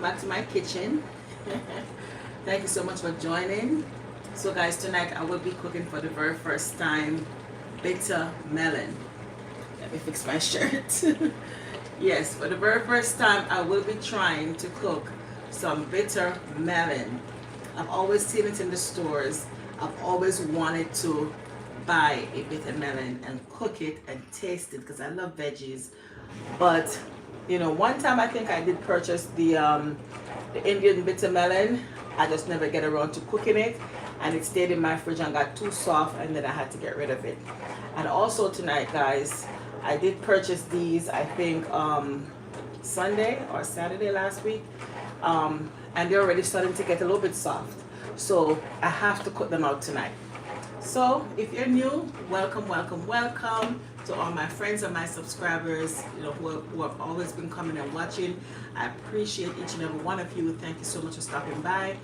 welcome back to my kitchen. Thank you so much for joining. So guys, tonight I will be cooking for the very first time bitter melon. Let me fix my shirt. Yes, for the very first time I will be trying to cook some bitter melon. I've always seen it in the stores. I've always wanted to buy a bitter melon and cook it and taste it because I love veggies. But you know, one time I think I did purchase the Indian bitter melon. I just never get around to cooking it, and it stayed in my fridge and got too soft, and then I had to get rid of it. And also tonight, guys, I did purchase these, I think Sunday or Saturday last week, and they're already starting to get a little bit soft, so I have to cook them out tonight. So if you're new, welcome, welcome, welcome to all my friends and my subscribers, you know, who have always been coming and watching. I appreciate each and every one of you. Thank you so much for stopping by.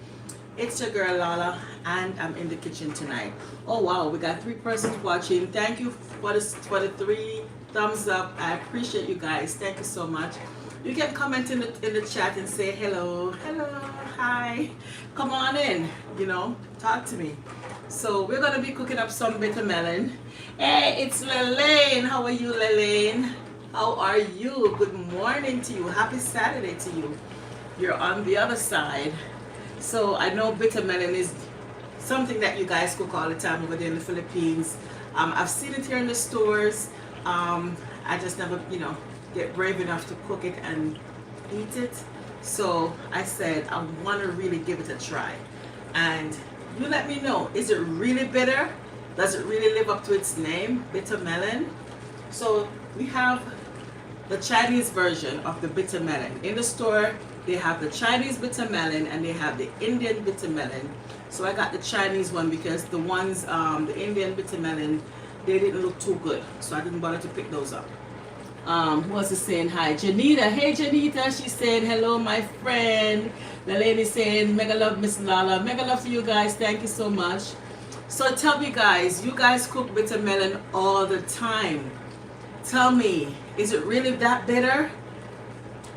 It's your girl Lala, and I'm in the kitchen tonight. Oh wow, we got 3 persons watching. Thank you for the 3 thumbs up. I appreciate you guys. Thank you so much. You can comment in the chat and say hello, hi, come on in, you know, talk to me. So we're gonna be cooking up some bitter melon. Hey, it's Lelaine. How are you, Lelaine? How are you? Good morning to you. Happy Saturday to you. You're on the other side. So I know bitter melon is something that you guys cook all the time over there in the Philippines. I've seen it here in the stores. I just never, you know, get brave enough to cook it and eat it. So I said I want to really give it a try. And you let me know, is it really bitter? Does it really live up to its name, bitter melon? So we have the Chinese version of the bitter melon. In the store, they have the Chinese bitter melon and they have the Indian bitter melon. So I got the Chinese one because the ones, the Indian bitter melon, they didn't look too good. So I didn't bother to pick those up. Who was saying hi? Janita. Hey Janita, she said hello my friend. The lady saying mega love Miss Lala. Mega love to you guys. Thank you so much. So tell me guys, you guys cook bitter melon all the time. Tell me, is it really that bitter?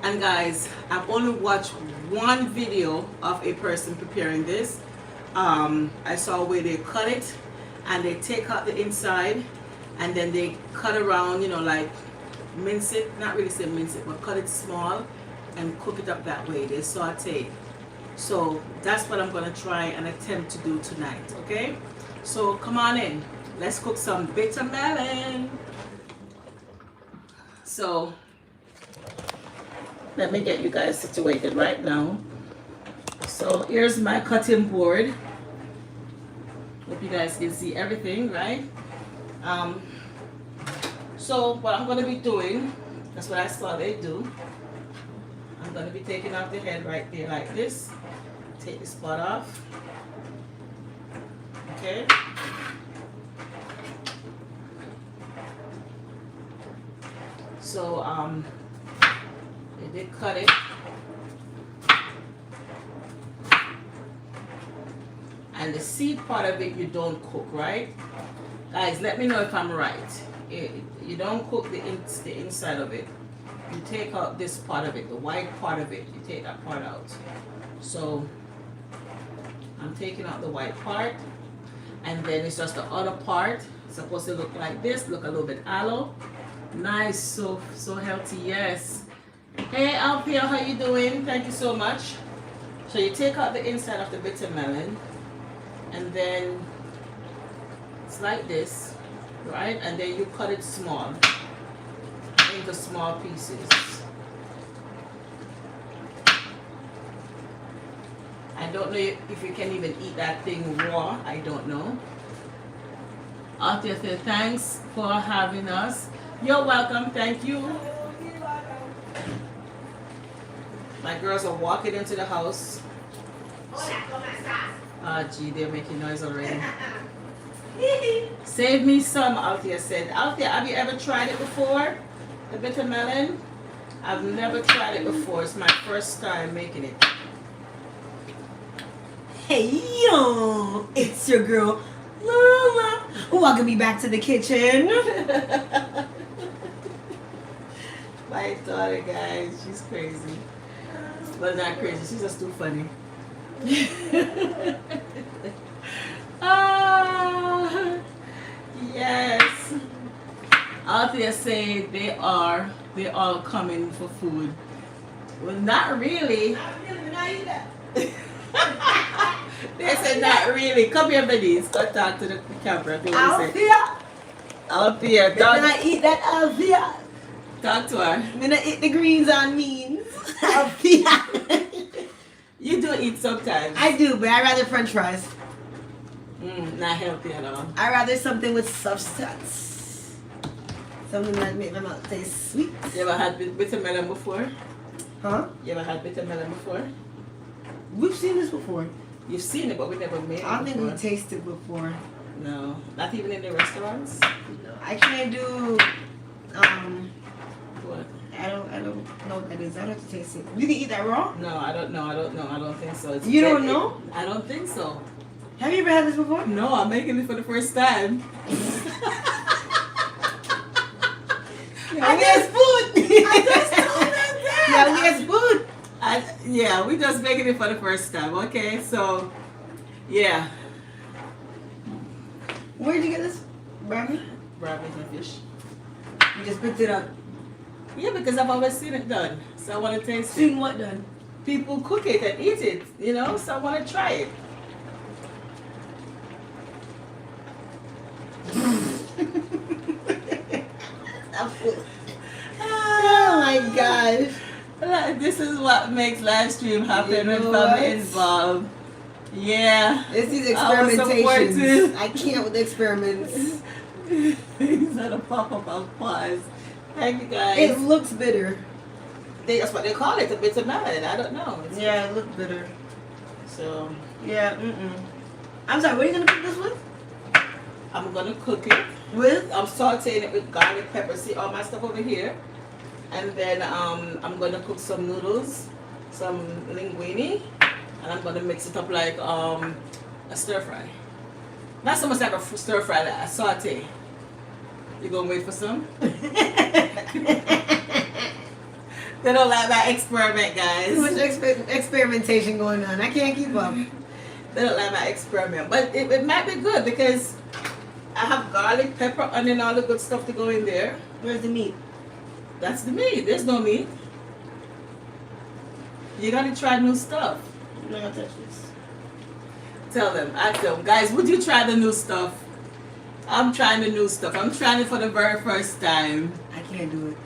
And guys, I've only watched one video of a person preparing this. I saw where they cut it and they take out the inside and then they cut around, you know, like mince it, not really say mince it, but cut it small and cook it up that way. They saute. So that's what I'm gonna try and attempt to do tonight, okay? So come on in, let's cook some bitter melon. So let me get you guys situated right now. So here's my cutting board. Hope you guys can see everything, right? So what I'm going to be doing, that's what I saw they do. I'm going to be taking off the head right there like this. Take the spot off. Okay. So they did cut it. And the seed part of it you don't cook, right? Guys, let me know if I'm right. You don't cook the inside of it. You take out this part of it, the white part of it. You take that part out. So I'm taking out the white part, and then it's just the other part. It's supposed to look like this. Look a little bit aloe. Nice, so healthy. Yes. Hey Althea, how you doing? Thank you so much. So you take out the inside of the bitter melon, and then it's like this, right? And then you cut it small into small pieces. I don't know if you can even eat that thing raw. I don't know. Althea said thanks for having us. You're welcome. Thank you. My girls are walking into the house. Ah, gee, they're making noise already. Save me some, Althea said. Althea, have you ever tried it before? The bitter melon? I've never tried it before. It's my first time making it. Hey yo, it's your girl Lala. Welcome me back to the kitchen. My daughter, guys, she's crazy. But not crazy. She's just too funny. Ah, yes. Out there say they all coming for food. Well, not really. They said not really. Come here, buddies. Go talk to the camera. Althea. When I eat that Althea, Talk to her. when I eat the greens on beans, Althea. You do eat sometimes. I do, but I rather French fries. Not healthy at all. I rather something with substance. Something that make my mouth taste sweet. You ever had bitter melon before? Huh? You ever had bitter melon before? We've seen this before. You've seen it, but we never made it I don't think before. we tasted before. No, not even in the restaurants. No, I can't do. What? I don't know what that is. I don't have to taste it. You can eat that raw? No, I don't know. I don't think so. You don't know? I don't think so. Have you ever had this before? No, I'm making it for the first time. I guess food. I just told them that. Yeah, we guess food. Yeah, we just making it for the first time. Okay, so yeah, Where'd you get this? Brownie? rabbit and fish. You just picked it up. Yeah, because I've always seen it done, so I want to taste it. Seen what done? People cook it and eat it, you know, so I want to try it. Oh my gosh. This is what makes live stream happen You when know family what? involved. Yeah. It's these I was experimentations. supportive. I can't with the experiments. He's at a pop-up of pause. Thank you guys. It looks bitter. That's what they call it, a bitter melon. I don't know. Yeah, it looks bitter. So Yeah, I'm sorry, what are you gonna cook this with? I'm gonna cook it. With? I'm sauteing it with garlic pepper. See all my stuff over here. And then I'm gonna cook some noodles, some linguine, and I'm gonna mix it up like a stir fry. Not so much like a stir fry, like a saute. You gonna wait for some? They don't like my experiment, guys. Too much experimentation going on. I can't keep up. They don't like my experiment, but it might be good because I have garlic, pepper, onion, all the good stuff to go in there. Where's the meat? That's the meat. There's no meat. You gotta try new stuff. I'm not gonna touch this. Tell them, ask them, guys, would you try the new stuff? I'm trying the new stuff. I'm trying it for the very first time. I can't do it.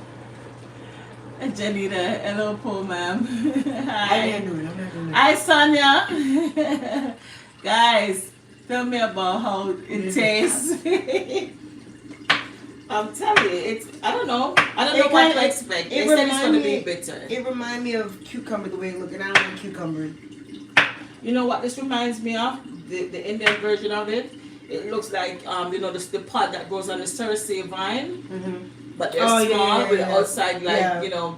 And Janita, hello, Paul, ma'am. I Hi. can't do it. I'm not doing it. Hi, Sonia. Guys, tell me about how it tastes. I'm telling you, I don't know what to expect. They said it's going to be bitter. It reminds me of cucumber the way it looks, and I don't like cucumber. You know what this reminds me of? The Indian version of it. It looks like, the pod that grows on the cerasee vine. Mm-hmm. But they're small with the outside,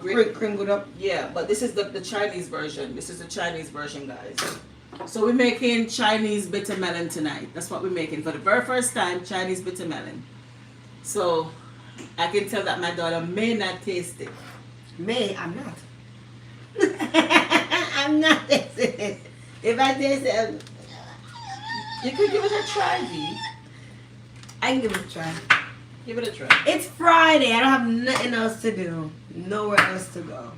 grip. Crinkled up. Yeah, but this is the Chinese version. This is the Chinese version, guys. So we're making Chinese bitter melon tonight. That's what we're making. For the very first time, Chinese bitter melon. So I can tell that my daughter may not taste it. I'm not. I'm not tasting it. If I taste it, You could give it a try, V. I can give it a try. Give it a try. It's Friday. I don't have nothing else to do. Nowhere else to go.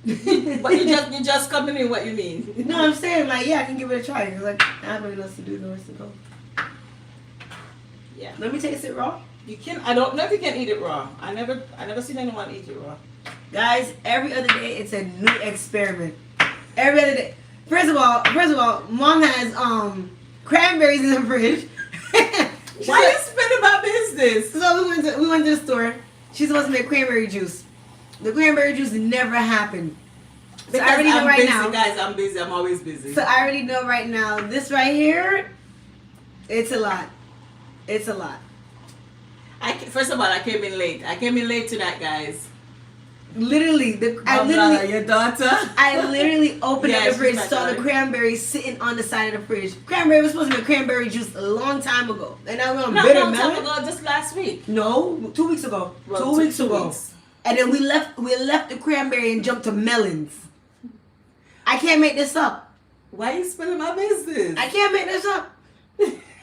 But you just coming in what you mean. No, I'm saying I can give it a try. Cause I have nothing else to do. Nowhere else to go. Yeah. Let me taste it raw. You can. I don't know if you can eat it raw. I never seen anyone eat it raw. Guys, every other day it's a new experiment. Every other day. First of all, Mom has cranberries in the fridge. Why you spending my business? So we went to the store. She's supposed to make cranberry juice. The cranberry juice never happened. So Because I already know I'm right busy, now. guys. I'm busy. I'm always busy. So I already know right now. This right here, it's a lot. It's a lot. First of all, I came in late. I came in late tonight, guys. Literally, Your daughter. I literally opened Yeah, up the she's fridge, my saw the daughter. cranberry sitting on the side of the fridge. Cranberry was supposed to be cranberry juice a long time ago, and now we're on Not bitter long time melon. ago, just last week. No, 2 weeks ago. Well, 2 weeks ago. And then we left the cranberry and jumped to melons. I can't make this up. Why you spilling my business? I can't make this up.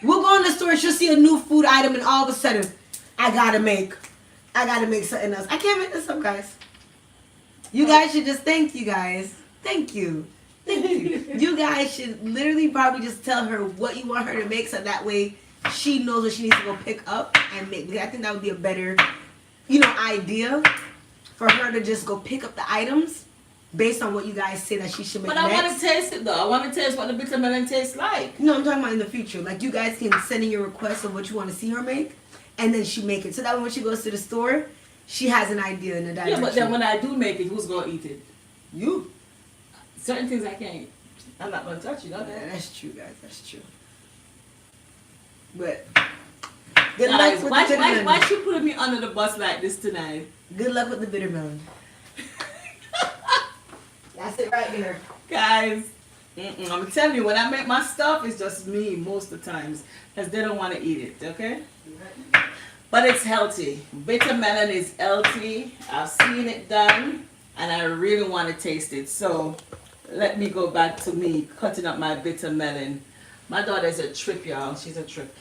We'll go in the store, she'll see a new food item, and all of a sudden, I gotta make something else. I can't make this up, guys. You guys should just thank you guys. Thank you. Thank you. You guys should literally probably just tell her what you want her to make so that way she knows what she needs to go pick up and make. Because I think that would be a better, idea for her to just go pick up the items based on what you guys say that she should make. But I want to taste it though. I want to taste what the bitter melon tastes like. No, I'm talking about in the future. Like you guys can send in your requests of what you want to see her make, and then she make it. So that when she goes to the store, she has an idea in the direction. Yeah, but then when I do make it, who's gonna eat it? You. Certain things I can't. I'm not gonna touch it. Yeah, that's true, guys. That's true. But good luck with the bitter melon. Why she putting me under the bus like this tonight? Good luck with the bitter melon. That's it right there. Guys, I'm telling you, when I make my stuff, it's just me most of the times. Because they don't want to eat it, okay? But it's healthy. Bitter melon is healthy. I've seen it done. And I really want to taste it. So, let me go back to me cutting up my bitter melon. My daughter's a trip, y'all. She's a trip.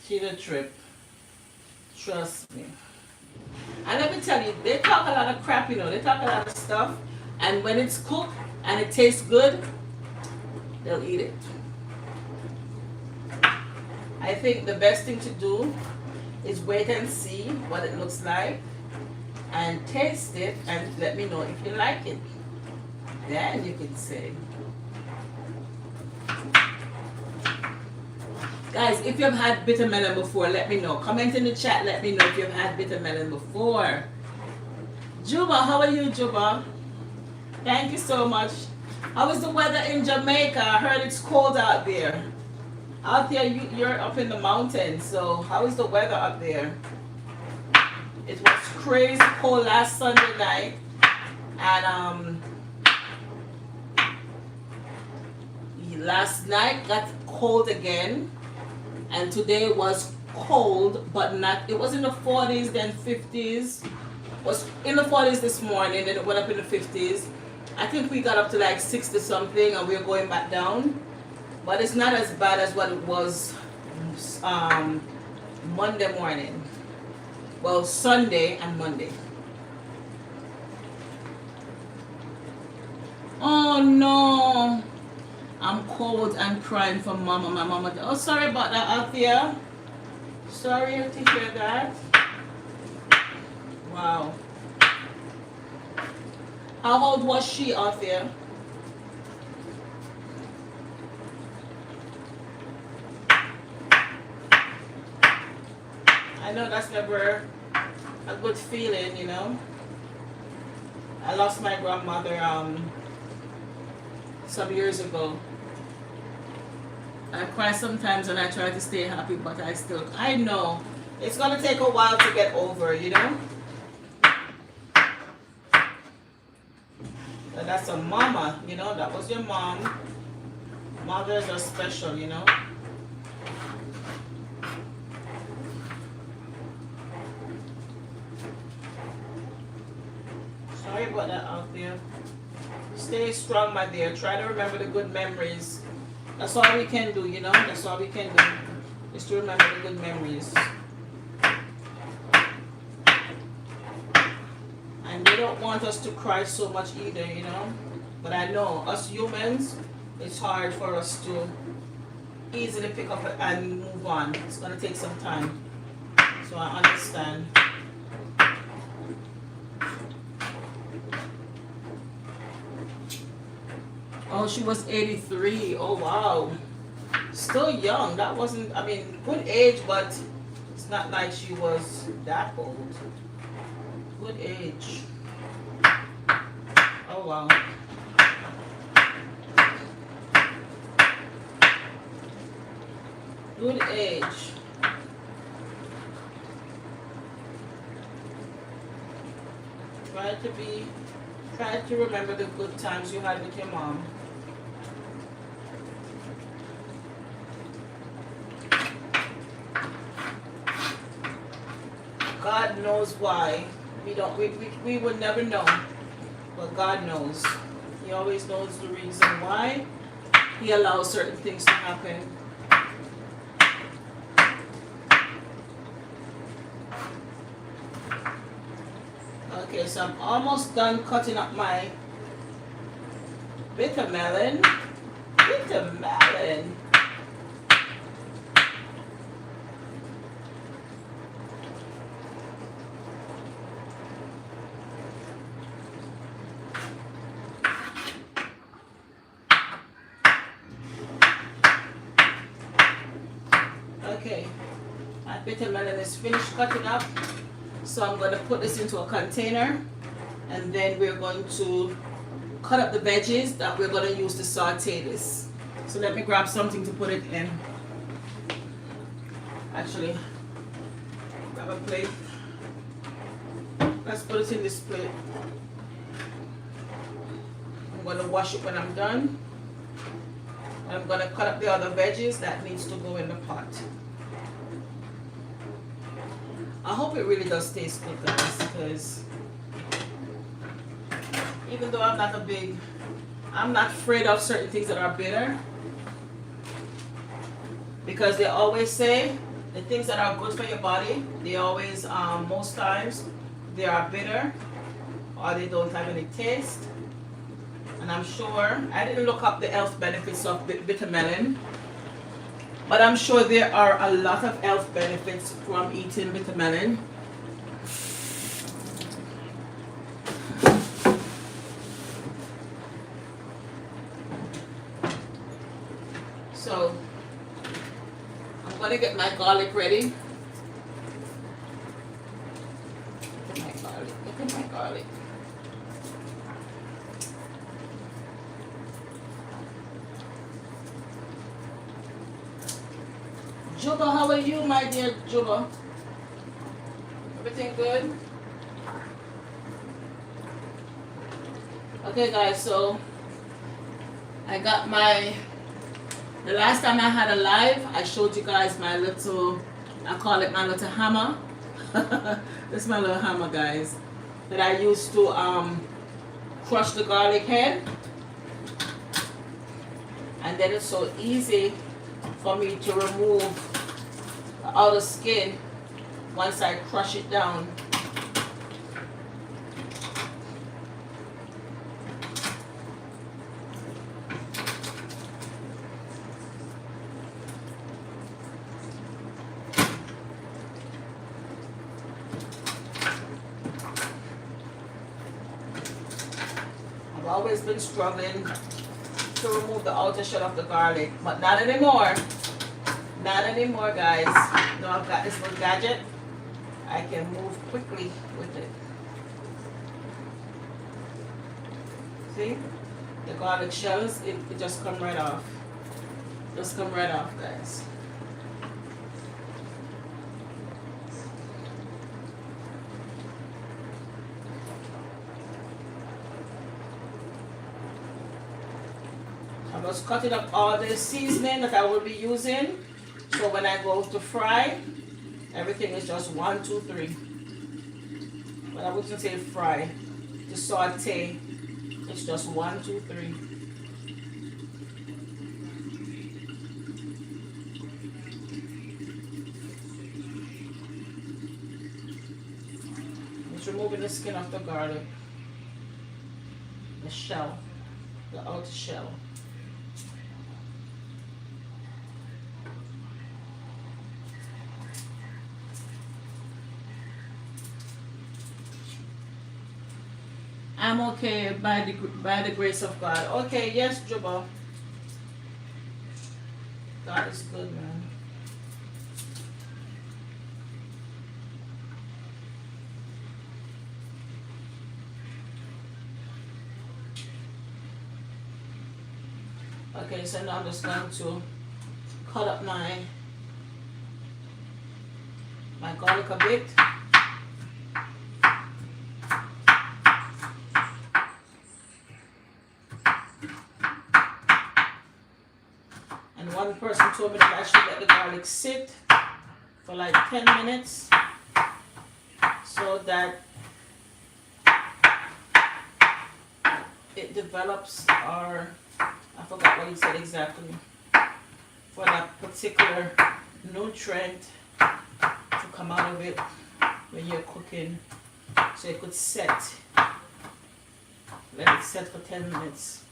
She's a trip. Trust me. And let me tell you, they talk a lot of crap, they talk a lot of stuff. And when it's cooked and it tastes good, they'll eat it. I think the best thing to do is wait and see what it looks like and taste it and let me know if you like it. Then you can say. Guys, if you've had bitter melon before, let me know. Comment in the chat, let me know if you've had bitter melon before. Juba, how are you, Juba? Thank you so much. How is the weather in Jamaica? I heard it's cold out there. Out there, you're up in the mountains, so how is the weather up there? It was crazy cold last Sunday night, and last night got cold again. And today was cold, but not, it was in the 40s, then 50s. It was in the 40s this morning, then it went up in the 50s. I think we got up to like 60 something and we're going back down. But it's not as bad as what it was Monday morning. Well, Sunday and Monday. Oh no. I'm cold and crying for mama. My mama. Oh, sorry about that, Althea. Sorry to hear that. Wow. How old was she, Althea? I know that's never a good feeling, I lost my grandmother some years ago. I cry sometimes and I try to stay happy, but I know it's gonna take a while to get over, But that's a mama, that was your mom. Mothers are special, Sorry about that out there. Stay strong, my dear. Try to remember the good memories. That's all we can do, That's all we can do. Is to remember the good memories. And they don't want us to cry so much either, But I know, us humans, it's hard for us to easily pick up and move on. It's going to take some time. So I understand. Oh, she was 83. Oh, wow. Still young. That wasn't, good age, but it's not like she was that old. Good age. Oh, wow. Good age. Try to remember the good times you had with your mom. God knows why. We would never know, but God knows. He always knows the reason why He allows certain things to happen. Okay, so I'm almost done cutting up my bitter melon. Bitter melon. Okay, my bitter melon is finished cutting up. So I'm going to put this into a container, and then we're going to cut up the veggies that we're going to use to saute this. So let me grab something to put it in. Actually, grab a plate. Let's put it in this plate. I'm going to wash it when I'm done. I'm going to cut up the other veggies that needs to go in the pot. I hope it really does taste good, guys, because even though I'm not afraid of certain things that are bitter, because they always say the things that are good for your body, they always, most times, they are bitter or they don't have any taste. And I'm sure, I didn't look up the health benefits of bitter melon, but I'm sure there are a lot of health benefits from eating bitter melon. So, I'm going to get my garlic ready. Look at my garlic. Juba, how are you, my dear Juba? Everything good? Okay, guys, so I got the last time I had a live, I showed you guys my little, I call it my little hammer. This is my little hammer, guys, that I used to crush the garlic head. And then it's so easy for me to remove the outer skin once I crush it down. I've always been struggling to remove the outer shell of the garlic, but not anymore. Not anymore, guys. Now I've got this little gadget. I can move quickly with it. See? The garlic shells, it just come right off. Just come right off, guys. I was cutting up all the seasoning that I will be using. So when I go to fry, everything is just 1, 2, 3. But I wouldn't say fry. To saute, it's just 1, 2, 3. Just removing the skin of the garlic. The shell. The outer shell. I'm okay by the grace of God. Okay, yes, Juba. God is good, man. Okay, so now I'm just going to cut up my garlic a bit. One person told me that I should let the garlic sit for like 10 minutes. so that it develops our, I forgot what he said exactly, for that particular nutrient to come out of it when you're cooking, so it could set. Let it set for 10 minutes.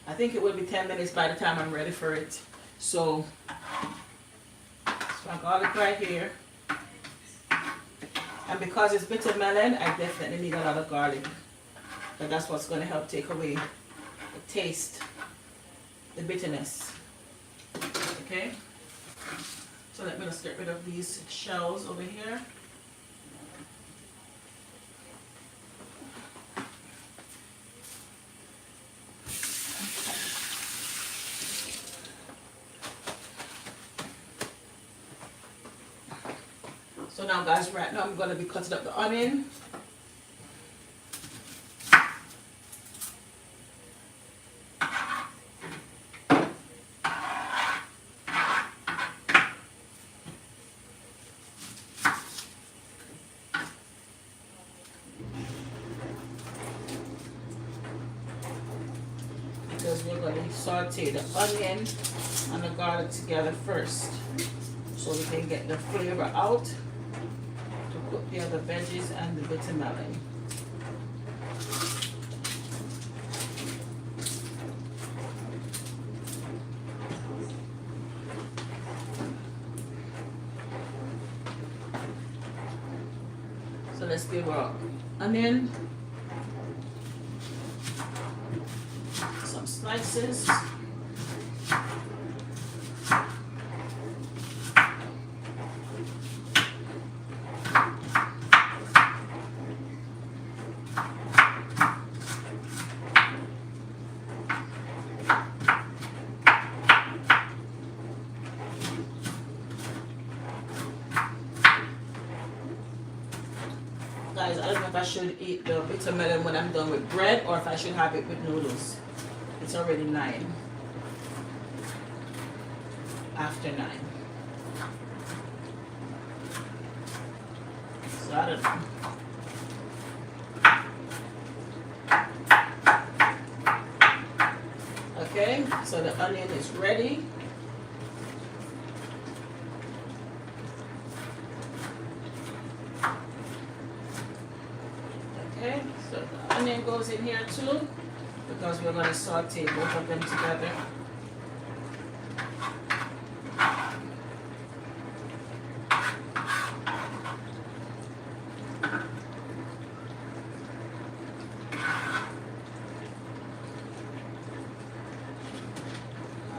I think it will be 10 minutes by the time I'm ready for it. So my garlic right here. And because it's bitter melon, I definitely need a lot of garlic. But that's what's going to help take away the taste, the bitterness. Okay? So let me just get rid of these shells over here. So now guys, right now I'm going to be cutting up the onion. Because we're going to saute the onion and the garlic together first, so we can get the flavor out to cook the other veggies and the bitter melon. So let's give our onion some slices. Guys, I don't know if I should eat the bitter melon when I'm done with bread or if I should have it with noodles. It's already 9. After 9. So I don't know. Okay, so the onion is ready. Okay, so the onion goes in here too, because we're going to saute both of them together.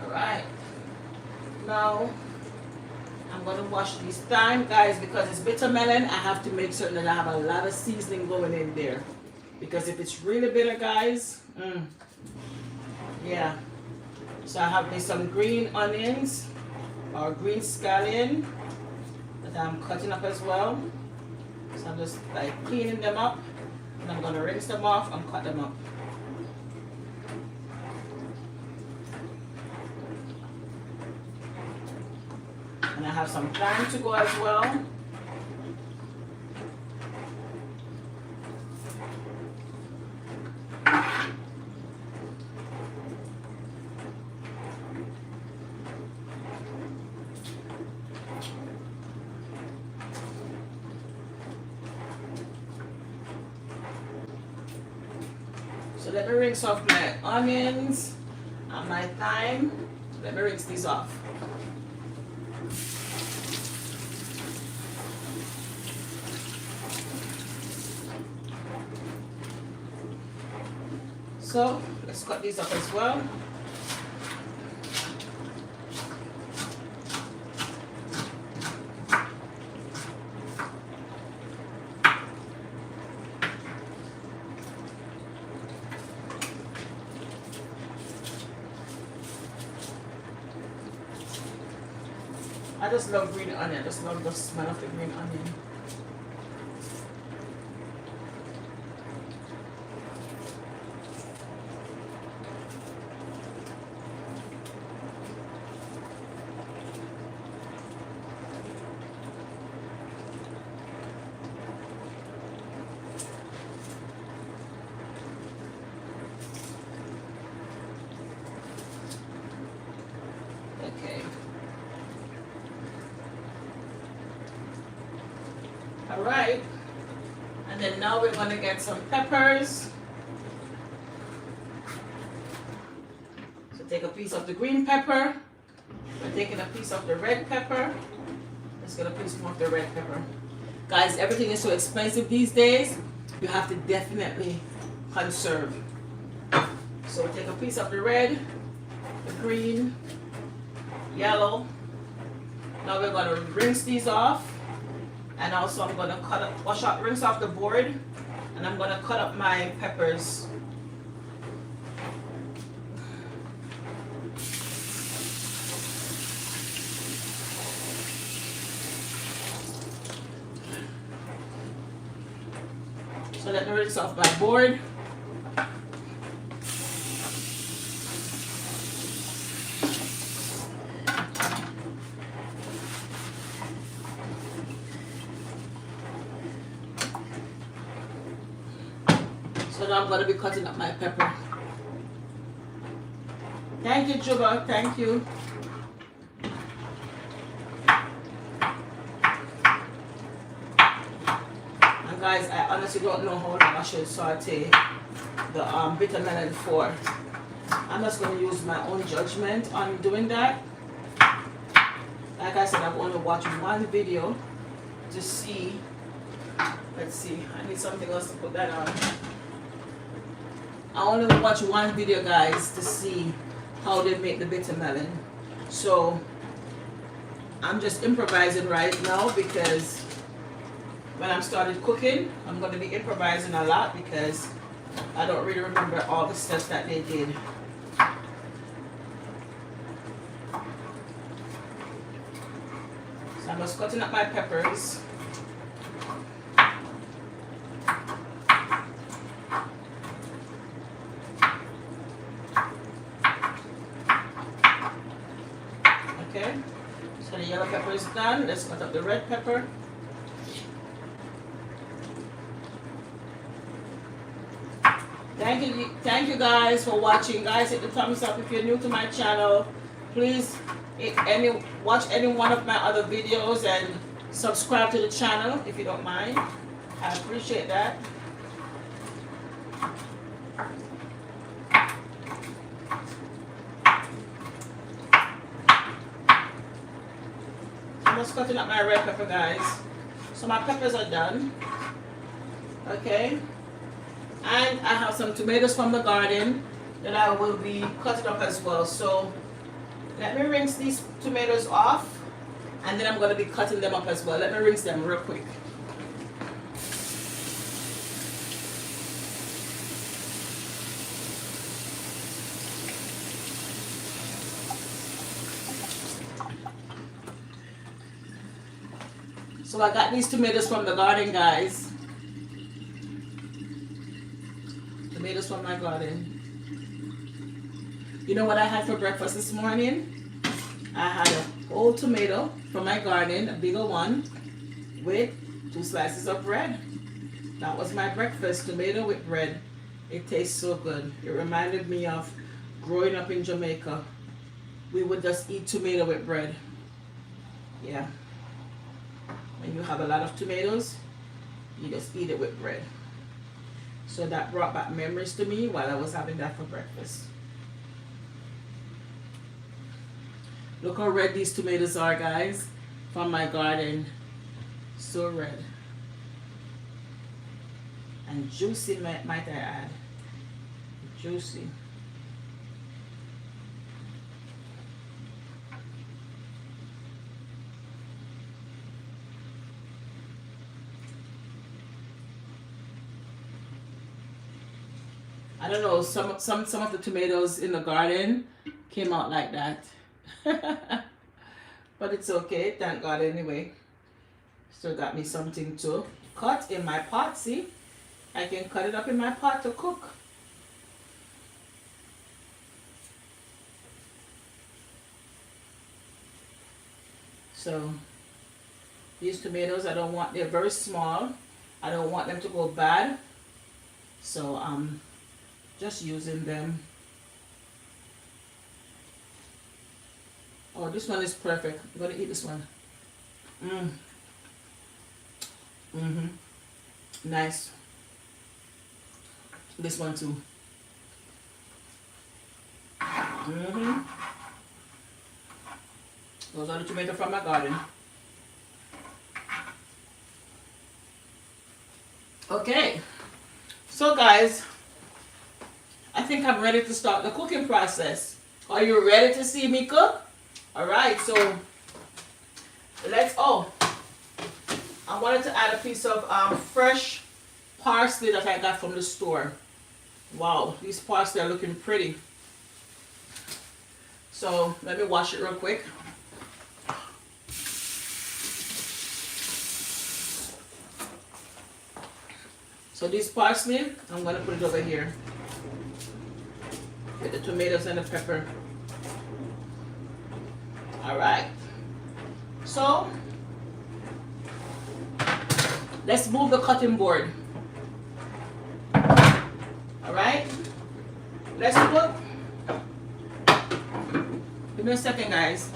Alright, now I'm going to wash these thyme, guys, because it's bitter melon. I have to make certain that I have a lot of seasoning going in there, because if it's really bitter, guys, yeah. So I have some green onions or green scallion that I'm cutting up as well. So I'm just like cleaning them up, and I'm going to rinse them off and cut them up. And I have some thyme to go as well. So let me rinse off my onions and my thyme. Let me rinse these off. So let's cut these up as well. I just love green onion. I just love the smell of the green onion. Alright. And then now we're going to get some peppers. So take a piece of the green pepper. We're taking a piece of the red pepper. Let's get a piece more of the red pepper. Guys, everything is so expensive these days. You have to definitely conserve. So we take a piece of the red, the green, yellow. Now we're going to rinse these off. And also I'm going to rinse off the board. And I'm going to cut up my peppers. So let me rinse off my board. So now I'm going to be cutting up my pepper. Thank you, Juba. Thank you. And guys, I honestly don't know how long I should saute the bitter melon for. I'm just going to use my own judgment on doing that. Like I said, I've only watched one video to see. Let's see, I need something else to put that on. I only watch one video, guys, to see how they make the bitter melon. So I'm just improvising right now because when I started cooking, I'm going to be improvising a lot because I don't really remember all the steps that they did. So I'm just cutting up my peppers. Okay, so the yellow pepper is done. Let's cut up the red pepper. Thank you guys for watching. Guys, hit the thumbs up if you're new to my channel. Please watch any one of my other videos and subscribe to the channel if you don't mind. I appreciate that. I'm just cutting up my red pepper, guys. So my peppers are done. Okay. And I have some tomatoes from the garden that I will be cutting up as well. So let me rinse these tomatoes off and then I'm going to be cutting them up as well. Let me rinse them real quick. So I got these tomatoes from the garden, guys. Tomatoes from my garden. You know what I had for breakfast this morning? I had a whole tomato from my garden, a bigger one, with 2 slices of bread. That was my breakfast, tomato with bread. It tastes so good. It reminded me of growing up in Jamaica. We would just eat tomato with bread. Yeah. When you have a lot of tomatoes, you just eat it with bread. So that brought back memories to me while I was having that for breakfast. Look how red these tomatoes are, guys, from my garden. So red. And juicy, might I add. Juicy. I don't know, some of the tomatoes in the garden came out like that. But it's okay, thank God anyway. Still got me something to cut in my pot, see? I can cut it up in my pot to cook. So, these tomatoes, I don't want, they're very small. I don't want them to go bad. So, just using them. Oh, this one is perfect. I'm gonna eat this one. Mm-hmm. Nice. This one too. Mm-hmm. Those are the tomatoes from my garden. Okay. So guys, I think I'm ready to start the cooking process. Are you ready to see me cook? Alright, so I wanted to add a piece of fresh parsley that I got from the store. Wow, these parsley are looking pretty. So let me wash it real quick. So this parsley, I'm going to put it over here with the tomatoes and the pepper. Alright. So, let's move the cutting board. Alright. Let's put, give me a second guys.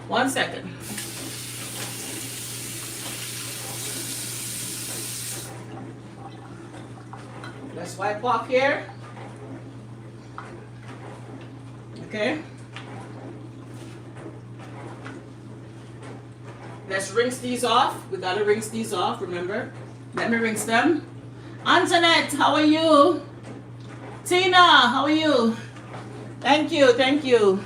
One second. Let's wipe off here. Okay. Let's rinse these off. We gotta rinse these off, remember? Let me rinse them. Antoinette, how are you? Tina, how are you? Thank you, thank you.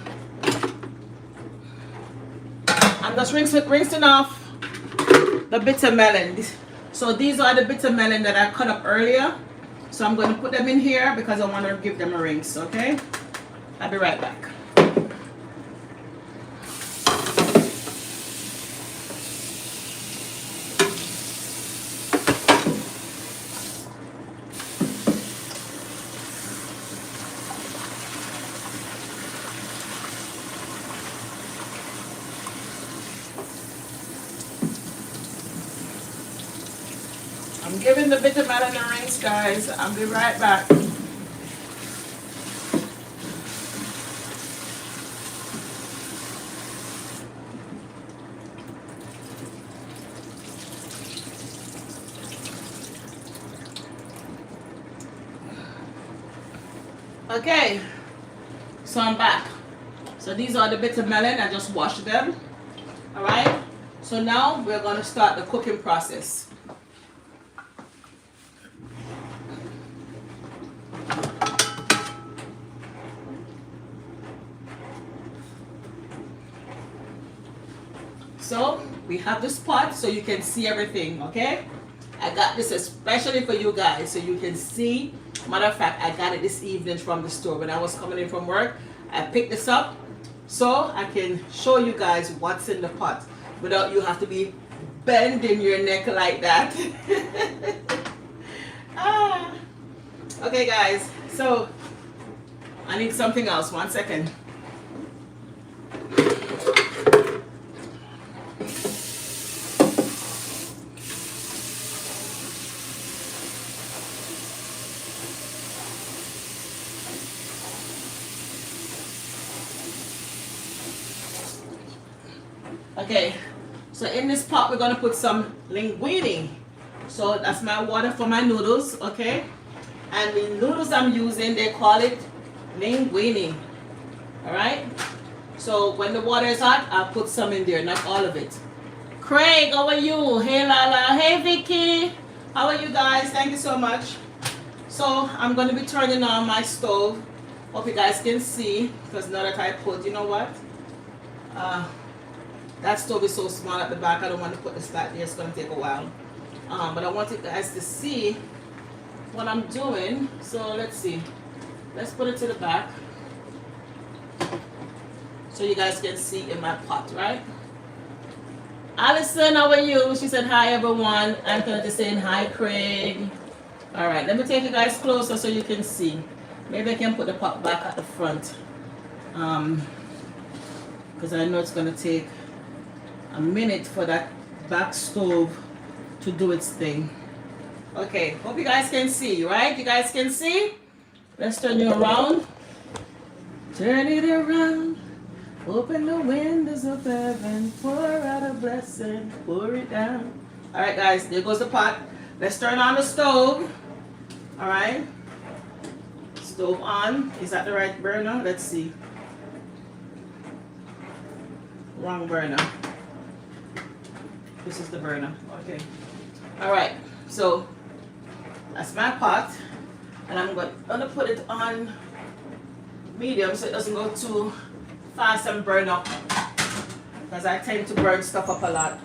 I'm just rinsing off the bitter melon. So these are the bitter melon that I cut up earlier. So I'm going to put them in here because I want to give them a rinse, okay? I'll be right back. I'm giving the bitter melon a rinse, guys. I'll be right back. Okay, so I'm back. So these are the bitter melon. I just washed them. All right. So now we're going to start the cooking process. So we have this pot so you can see everything, okay? I got this especially for you guys so you can see. Matter of fact, I got it this evening from the store. When I was coming in from work, I picked this up so I can show you guys what's in the pot without you have to be bending your neck like that. Okay guys, so I need something else. 1 second. Okay, so in this pot we're gonna put some linguine. So that's my water for my noodles, okay? And the noodles I'm using, they call it linguine. Alright? So when the water is hot, I'll put some in there, not all of it. Craig, how are you? Hey Lala, hey Vicky. How are you guys? Thank you so much. So I'm gonna be turning on my stove. Hope you guys can see, because now that I put, you know what? That stove is so small at the back, I don't want to put this back there, it's going to take a while. But I want you guys to see what I'm doing. So let's see. Let's put it to the back. So you guys can see in my pot, right? Alison, how are you? She said hi everyone. Anthony is saying hi Craig. Alright, let me take you guys closer so you can see. Maybe I can put the pot back at the front. Because I know it's going to take a minute for that back stove to do its thing. Okay, hope you guys can see, right? You guys can see? Let's turn you around. Turn it around. Open the windows of heaven, pour out a blessing, pour it down. All right, guys, there goes the pot. Let's turn on the stove. All right. Stove on. Is that the right burner? Let's see. Wrong burner. This is the burner. Okay. All right. So that's my pot, and I'm gonna put it on medium so it doesn't go too fast and burn up, because I tend to burn stuff up a lot.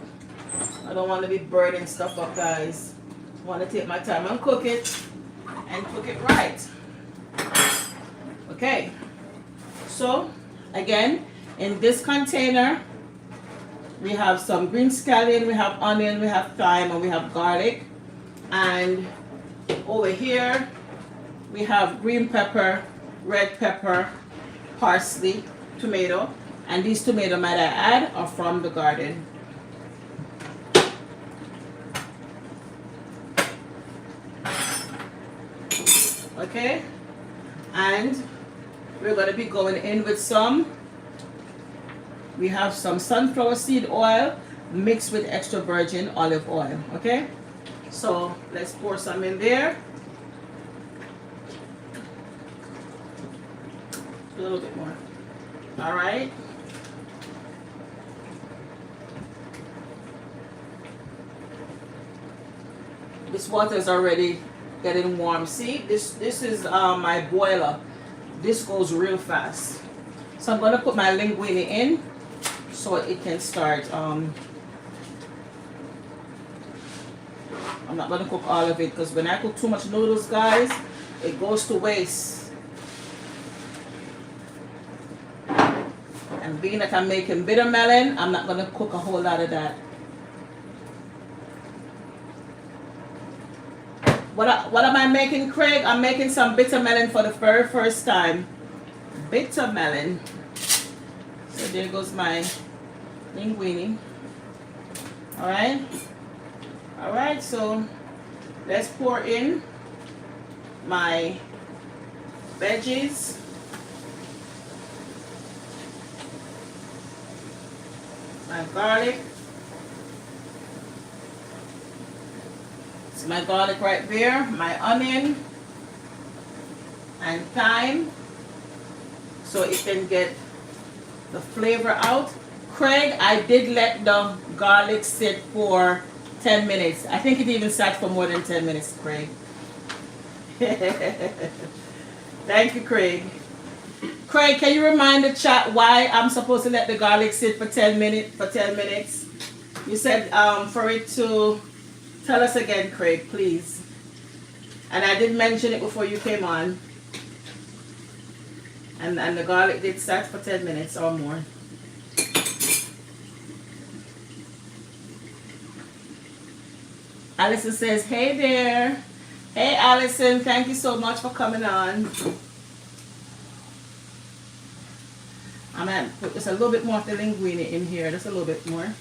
I don't want to be burning stuff up, guys. I want to take my time and cook it right. Okay, so again, in this container we have some green scallion, we have onion, we have thyme, and we have garlic. And over here we have green pepper, red pepper, parsley, tomato, and these tomato, might I add, are from the garden. Okay, and we're going to be going in with we have some sunflower seed oil mixed with extra virgin olive oil. Okay, so let's pour some in there. A little bit more. All right. This water is already getting warm. See, this is my boiler. This goes real fast. So I'm gonna put my linguine in so it can start. I'm not gonna cook all of it, because when I cook too much noodles, guys, it goes to waste. And being that I'm making bitter melon, I'm not gonna cook a whole lot of that. What am I making, Craig? I'm making some bitter melon for the very first time. Bitter melon. So there goes my linguine. Alright. Alright, so let's pour in my veggies. My garlic. It's my garlic right there, my onion and thyme, so it can get the flavor out. Craig, I did let the garlic sit for 10 minutes. I think it even sat for more than 10 minutes, Craig. Thank you, Craig. Craig, can you remind the chat why I'm supposed to let the garlic sit for 10 minutes? You said for it to... Tell us again, Craig, please. And I did mention it before you came on. And the garlic did sit for 10 minutes or more. Allison says, hey there. Hey, Allison, thank you so much for coming on. I'm going to put just a little bit more of the linguine in here. Just a little bit more.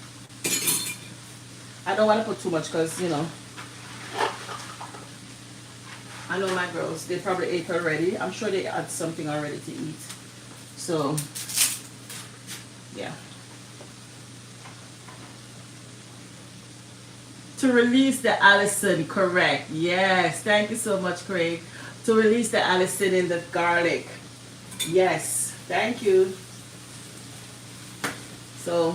I don't want to put too much because, you know, I know my girls, they probably ate already. I'm sure they had something already to eat. So, yeah. To release the allicin, correct. Yes, thank you so much, Craig. To release the allicin in the garlic. Yes, thank you. So,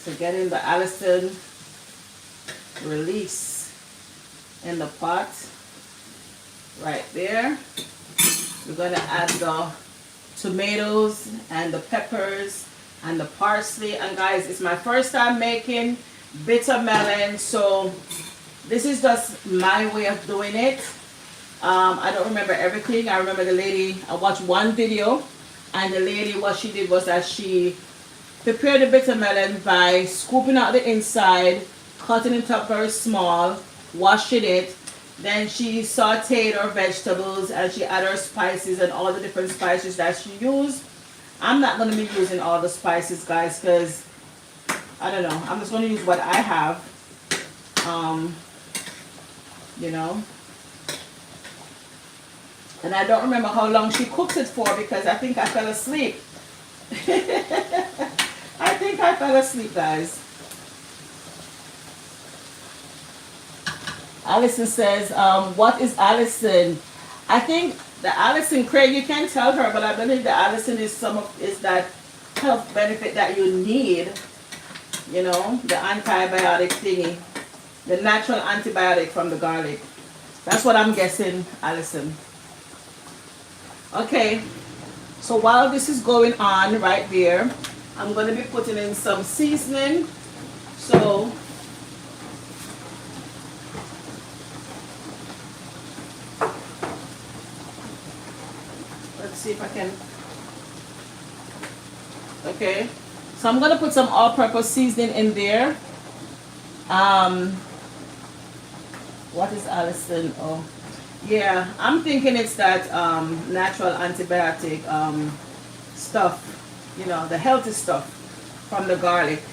so getting the allicin release in the pot right there. We're going to add the tomatoes and the peppers and the parsley. And guys, it's my first time making bitter melon, so this is just my way of doing it. I don't remember everything. I remember the lady, I watched one video, and the lady, what she did was that she prepared the bitter melon by scooping out the inside, cutting it up very small, washing it. Then she sauteed her vegetables and she added her spices and all the different spices that she used. I'm not going to be using all the spices, guys, because I don't know. I'm just going to use what I have. you know. And I don't remember how long she cooks it for because I think I fell asleep. I think I fell asleep, guys. Allison says, what is Allison? I think the Allison, Craig, you can tell her, but I believe the Allison is that health benefit that you need, you know, the antibiotic thingy, the natural antibiotic from the garlic. That's what I'm guessing, Allison. Okay, so while this is going on right there, I'm going to be putting in some seasoning. So let's see if I can. Okay, so I'm going to put some all-purpose seasoning in there. What is Allison? Oh, yeah, I'm thinking it's that natural antibiotic stuff, you know, the healthy stuff from the garlic.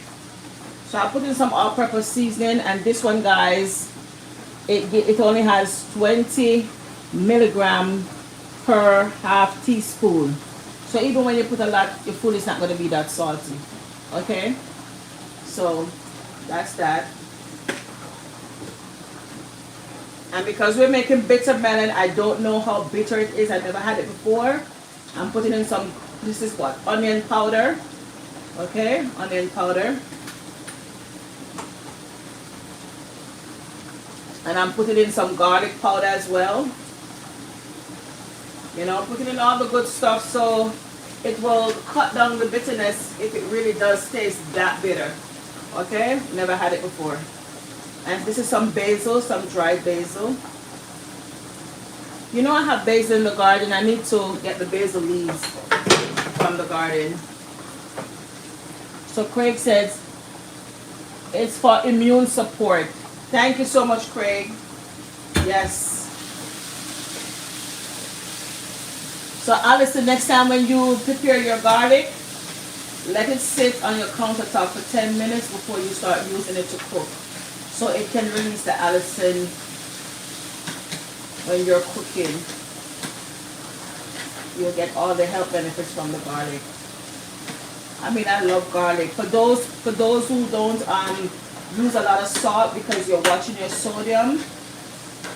So I put in some all-purpose seasoning, and this one, guys, it only has 20 milligram per half teaspoon. So even when you put a lot, your food is not going to be that salty. Okay, so that's that. And because we're making bitter melon, I don't know how bitter it is. I've never had it before. I'm putting in some, this is what, onion powder. Okay, onion powder. And I'm putting in some garlic powder as well. You know, putting in all the good stuff so it will cut down the bitterness if it really does taste that bitter. Okay, never had it before. And this is some basil, some dried basil. You know, I have basil in the garden. I need to get the basil leaves from the garden. So Craig says it's for immune support. Thank you so much, Craig. Yes. So Allison, next time when you prepare your garlic, let it sit on your countertop for 10 minutes before you start using it to cook. So it can release the allicin when you're cooking. You'll get all the health benefits from the garlic. I mean, I love garlic. For those who don't use a lot of salt because you're watching your sodium,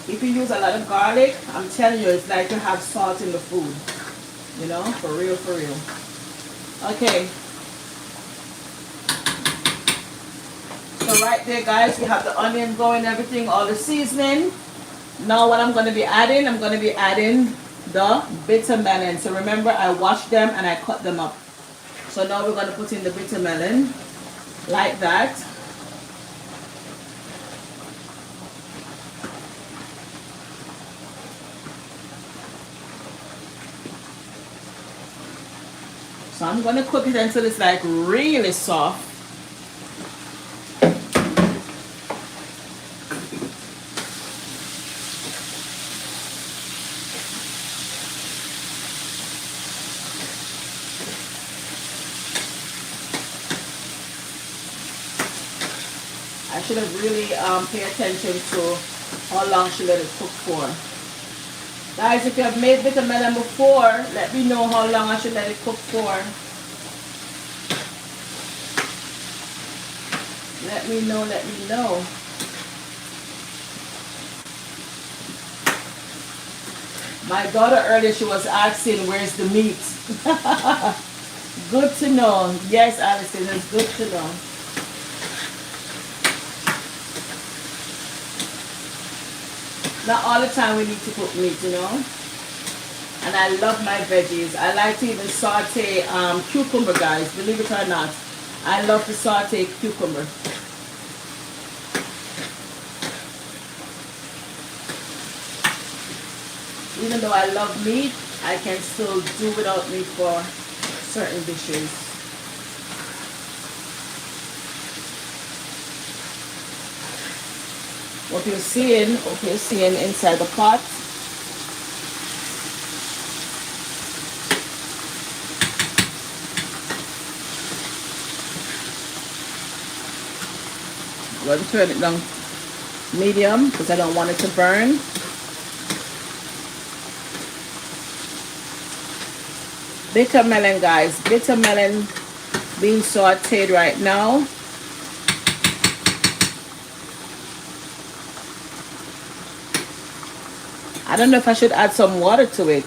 if you use a lot of garlic, I'm telling you, it's like you have salt in the food. You know, for real, for real. Okay. So right there, guys, we have the onion going, everything, all the seasoning. Now what I'm going to be adding, I'm going to be adding the bitter melon. So remember, I washed them and I cut them up. So now we're going to put in the bitter melon like that. So I'm going to cook it until it's like really soft. I should have really pay attention to how long she let it cook for. Guys, if you have made bitter melon before, let me know how long I should let it cook for. Let me know, let me know. My daughter earlier, she was asking, where's the meat? Good to know. Yes, Allison, it's good to know. Not all the time we need to cook meat, you know. And I love my veggies. I like to even saute cucumber, guys. Believe it or not. I love to saute cucumber. Even though I love meat, I can still do without meat for certain dishes. What you're seeing inside the pot. I'm going to turn it down medium because I don't want it to burn. Bitter melon, guys. Bitter melon being sauteed right now. I don't know if I should add some water to it.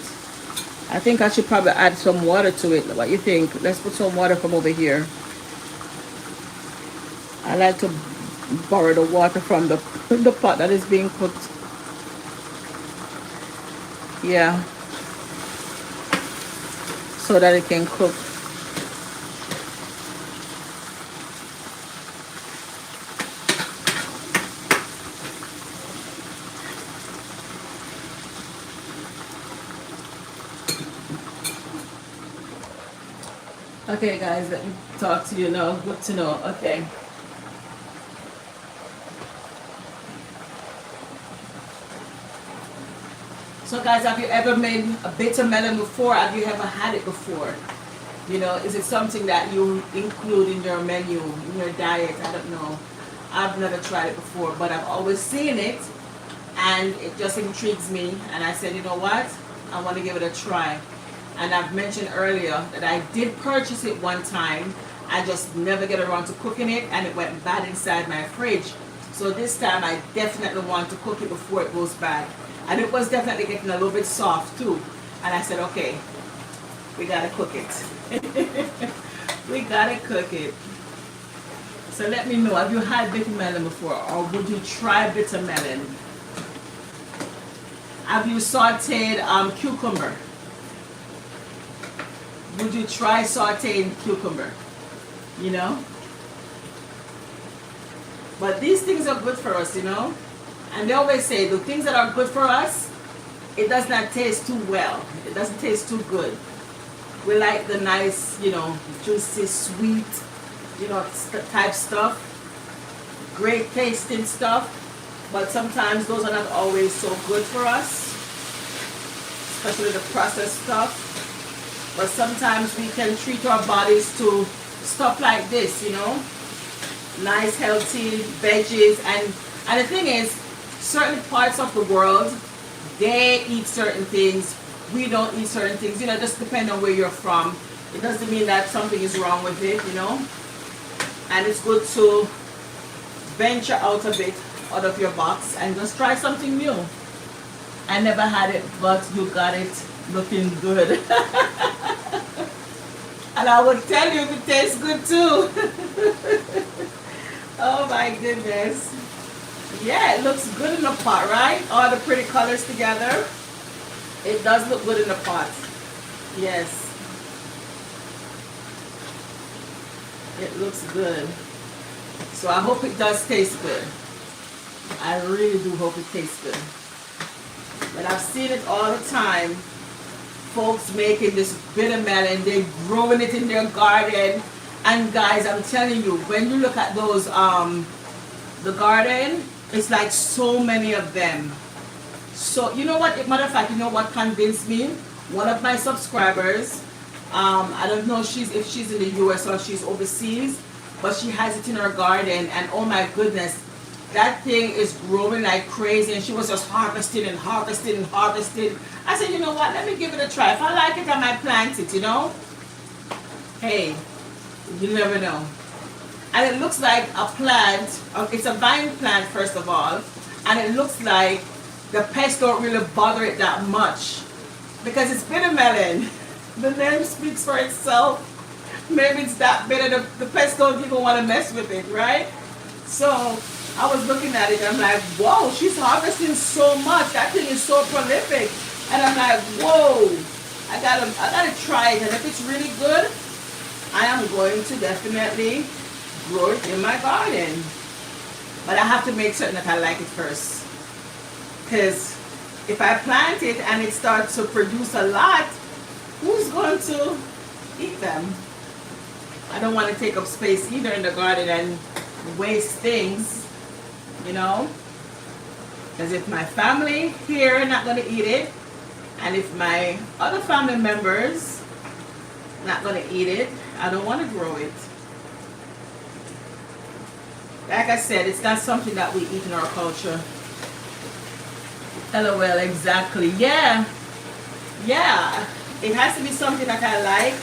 I think I should probably add some water to it. What you think? Let's put some water from over here. I like to borrow the water from the pot that is being cooked. Yeah. So that it can cook. Okay guys, let me talk to you now. Good to know. Okay. So guys, have you ever made a bitter melon before? Have you ever had it before? You know, is it something that you include in your menu, in your diet? I don't know. I've never tried it before, but I've always seen it and it just intrigues me. And I said, you know what? I want to give it a try. And I've mentioned earlier that I did purchase it one time. I just never get around to cooking it and it went bad inside my fridge. So this time I definitely want to cook it before it goes bad. And it was definitely getting a little bit soft too. And I said, okay, we gotta cook it. We gotta cook it. So let me know, have you had bitter melon before, or would you try bitter melon? Have you sauteed cucumber? Would you try sauteing cucumber? You know? But these things are good for us, you know? And they always say the things that are good for us, it does not taste too well. It doesn't taste too good. We like the nice, you know, juicy, sweet, you know, type stuff. Great tasting stuff. But sometimes those are not always so good for us. Especially the processed stuff. But sometimes we can treat our bodies to stuff like this, you know. Nice, healthy veggies. And the thing is, certain parts of the world, they eat certain things. We don't eat certain things. You know, just depend on where you're from. It doesn't mean that something is wrong with it, you know. And it's good to venture out a bit out of your box and just try something new. I never had it, but you got it looking good. And I would tell you if it tastes good too. Oh my goodness. Yeah, it looks good in the pot, right? All the pretty colors together. It does look good in the pot. Yes. It looks good. So I hope it does taste good. I really do hope it tastes good. But I've seen it all the time. Folks making this bitter melon, they're growing it in their garden. And guys, I'm telling you, when you look at those, the garden, it's like so many of them. So, you know what, matter of fact, you know what convinced me? One of my subscribers, I don't know if she's in the US or she's overseas, but she has it in her garden, and oh my goodness, that thing is growing like crazy, and she was just harvesting and harvesting and harvesting. I said, you know what, let me give it a try. If I like it, I might plant it, you know? Hey, you never know. And it looks like a plant, it's a vine plant first of all, and it looks like the pests don't really bother it that much because it's bitter melon. The name speaks for itself. Maybe it's that bitter, the pests don't even want to mess with it, right? So I was looking at it and I'm like, whoa, she's harvesting so much. That thing is so prolific. And I'm like, whoa, I gotta try it. And if it's really good, I am going to definitely grow it in my garden. But I have to make certain that I like it first. Because if I plant it and it starts to produce a lot, who's going to eat them? I don't want to take up space either in the garden and waste things, you know. Because if my family here are not going to eat it, and if my other family members not going to eat it, I don't want to grow it. Like I said, it's not something that we eat in our culture. LOL, exactly. Yeah. Yeah. It has to be something that I like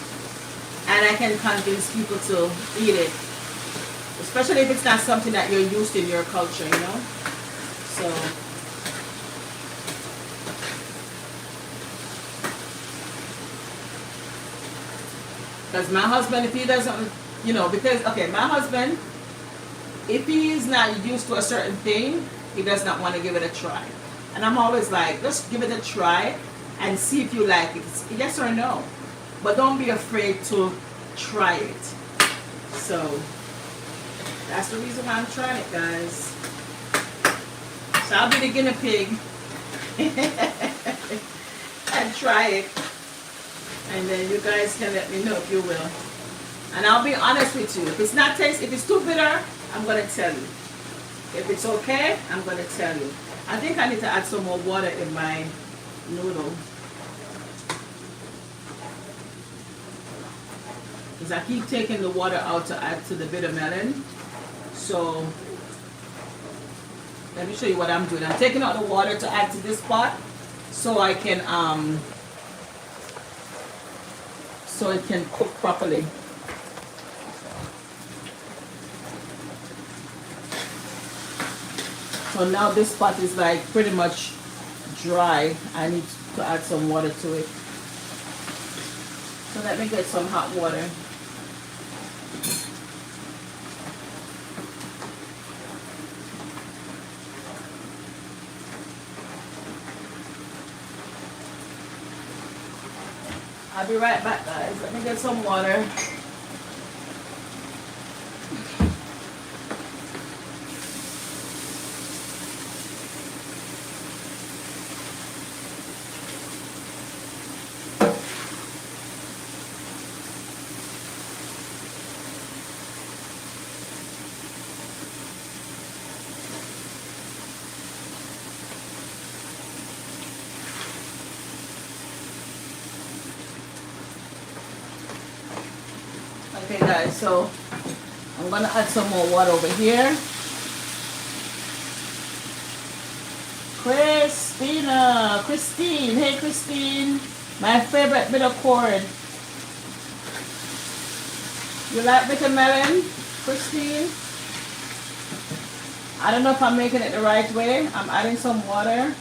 and I can convince people to eat it. Especially if it's not something that you're used to in your culture, you know? So, because my husband, if he doesn't, you know, because, okay, my husband, if he is not used to a certain thing, he does not want to give it a try. And I'm always like, let's give it a try and see if you like it. It's yes or no. But don't be afraid to try it. So, that's the reason why I'm trying it, guys. So I'll be the guinea pig and try it. And then you guys can let me know if you will. And I'll be honest with you. If it's not taste, if it's too bitter, I'm gonna tell you. If it's okay, I'm gonna tell you. I think I need to add some more water in my noodle. Because I keep taking the water out to add to the bitter melon. So let me show you what I'm doing. I'm taking out the water to add to this pot so I can so it can cook properly. So now this pot is like pretty much dry. I need to add some water to it. So let me get some hot water. I'll be right back, guys. Let me get some water. Okay guys, so I'm gonna add some more water over here. Christine, hey Christine, my favorite bitter cord. You like bitter melon, Christine? I don't know if I'm making it the right way. I'm adding some water.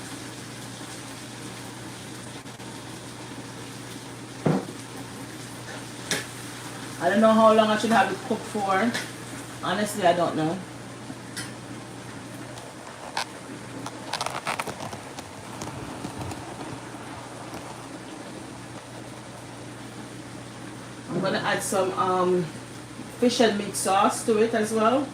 I don't know how long I should have it cooked for. Honestly, I don't know. I'm gonna add some fish and meat sauce to it as well.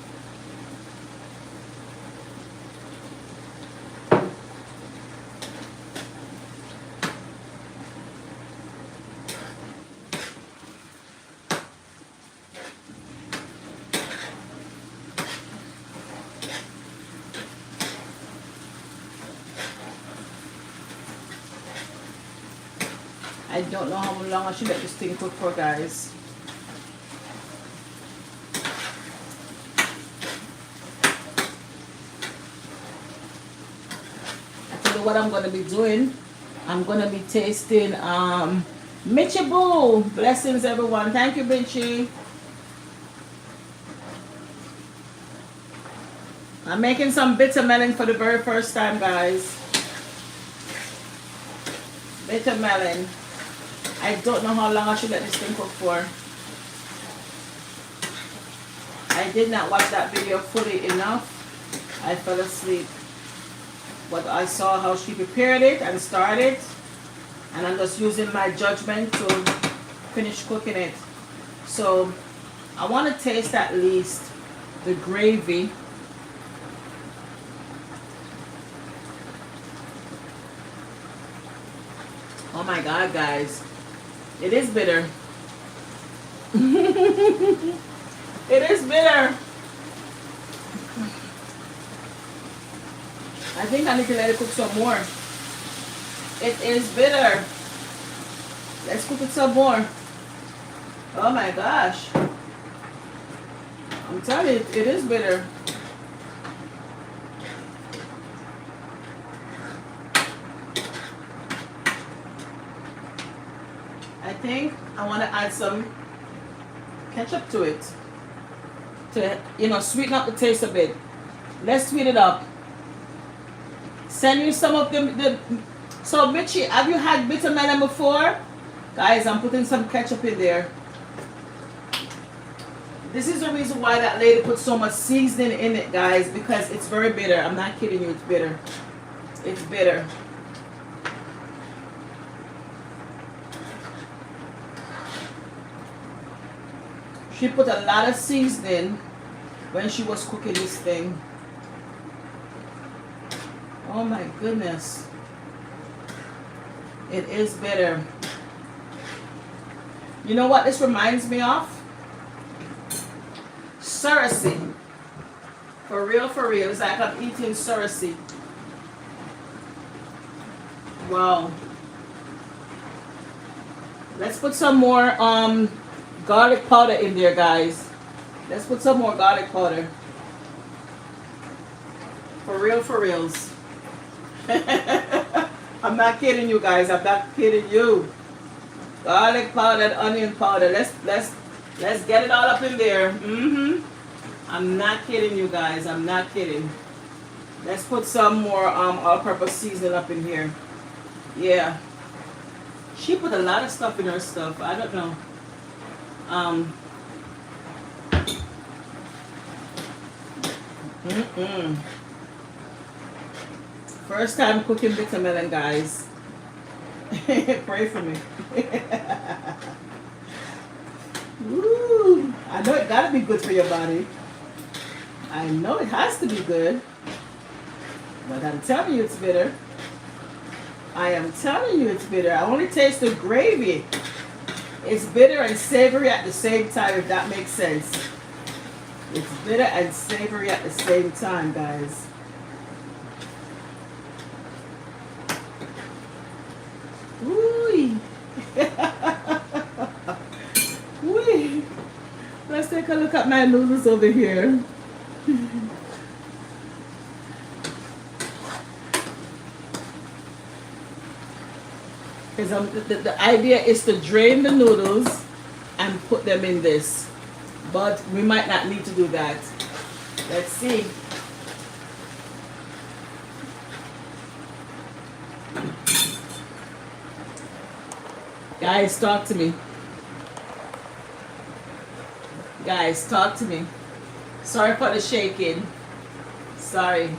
I don't know how long I should let this thing cook for, guys. I tell you what I'm gonna be doing. I'm gonna be tasting Mitchie Boo. Blessings everyone. Thank you, Mitchie. I'm making some bitter melon for the very first time, guys. Bitter melon. I don't know how long I should let this thing cook for. I did not watch that video fully enough. I fell asleep. But I saw how she prepared it and started. And I'm just using my judgment to finish cooking it. So I want to taste at least the gravy. Oh my God, guys. It is bitter. It is bitter. I think I need to let it cook some more. It is bitter. Let's cook it some more. Oh my gosh. I'm telling you, it is bitter. think I want to add some ketchup to it to, you know, sweeten up the taste a bit. Let's sweeten it up. Send you some of the so Mitchie, have you had bitter melon before? Guys, I'm putting some ketchup in there. This is the reason why that lady put so much seasoning in it, guys, because it's very bitter. I'm not kidding you, it's bitter. It's bitter. She put a lot of seasoning when she was cooking this thing. Oh my goodness. It is bitter. You know what this reminds me of? Surrounding. For real, for real. It's like I'm eating surrounding. Wow. Let's put some more garlic powder in there, guys. Let's put some more garlic powder. For real, for reals. I'm not kidding you guys. I'm not kidding you. Garlic powder and onion powder. Let's get it all up in there. I'm not kidding you guys. I'm not kidding. Let's put some more all-purpose seasoning up in here. Yeah. She put a lot of stuff in her stuff. I don't know. First time cooking bitter melon, guys. Pray for me. Woo. I know it gotta be good for your body. I know it has to be good. But I'm telling you it's bitter. I am telling you it's bitter. I only taste the gravy. It's bitter and savory at the same time, if that makes sense. It's bitter and savory at the same time, guys. Woo! Woo! Let's take a look at my noodles over here. Because the idea is to drain the noodles and put them in this. But we might not need to do that. Let's see. Guys, talk to me. Guys, talk to me. Sorry for the shaking. Sorry.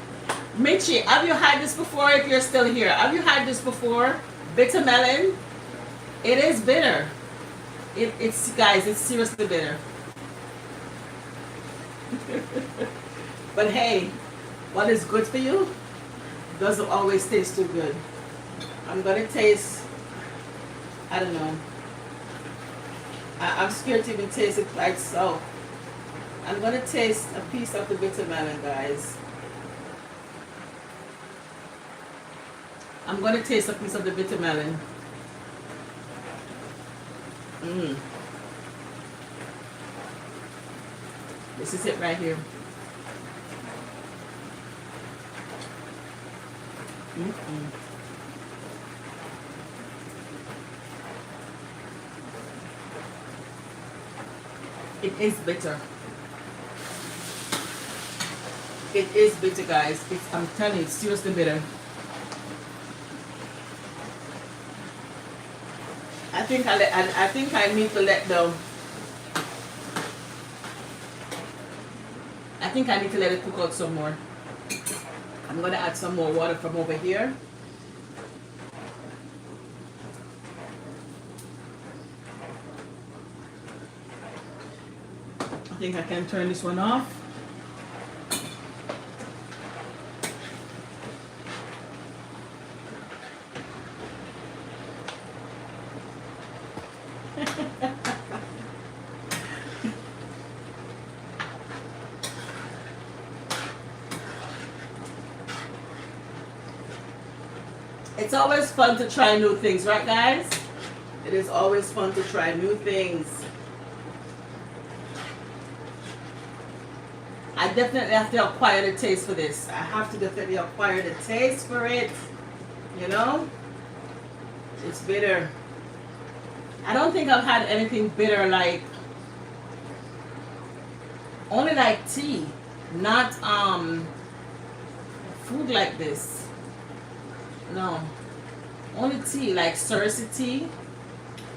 Mitchie, have you had this before if you're still here? Have you had this before? Bitter melon? It is bitter. It's, guys, it's seriously bitter. But hey, what is good for you doesn't always taste too good. I'm gonna taste, I don't know. I'm scared to even taste it like so. I'm gonna taste a piece of the bitter melon, guys. I'm gonna taste a piece of the bitter melon. This is it right here. It is bitter. It is bitter, guys. I'm telling you, it's seriously bitter. I think I need to let the. I think I need to let it cook out some more. I'm gonna add some more water from over here. I think I can turn this one off. It's always fun to try new things, right guys? It is always fun to try new things. I definitely have to acquire the taste for this. I have to definitely acquire the taste for it. You know? It's bitter. I don't think I've had anything bitter like, only like tea, not food like this. No, only tea, like Cersei tea.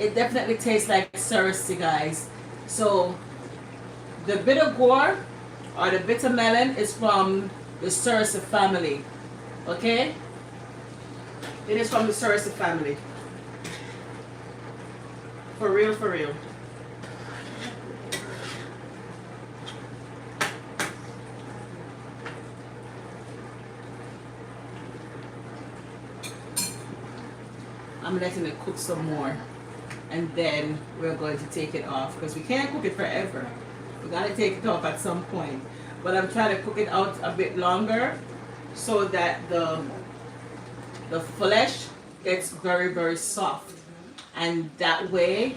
It definitely tastes like Cersei, guys. So the bitter gourd or the bitter melon is from the Cersei family. Okay? It is from the Cersei family. For real, for real. I'm letting it cook some more. And then we're going to take it off because we can't cook it forever. We gotta take it off at some point. But I'm trying to cook it out a bit longer so that the flesh gets very, very soft. And that way,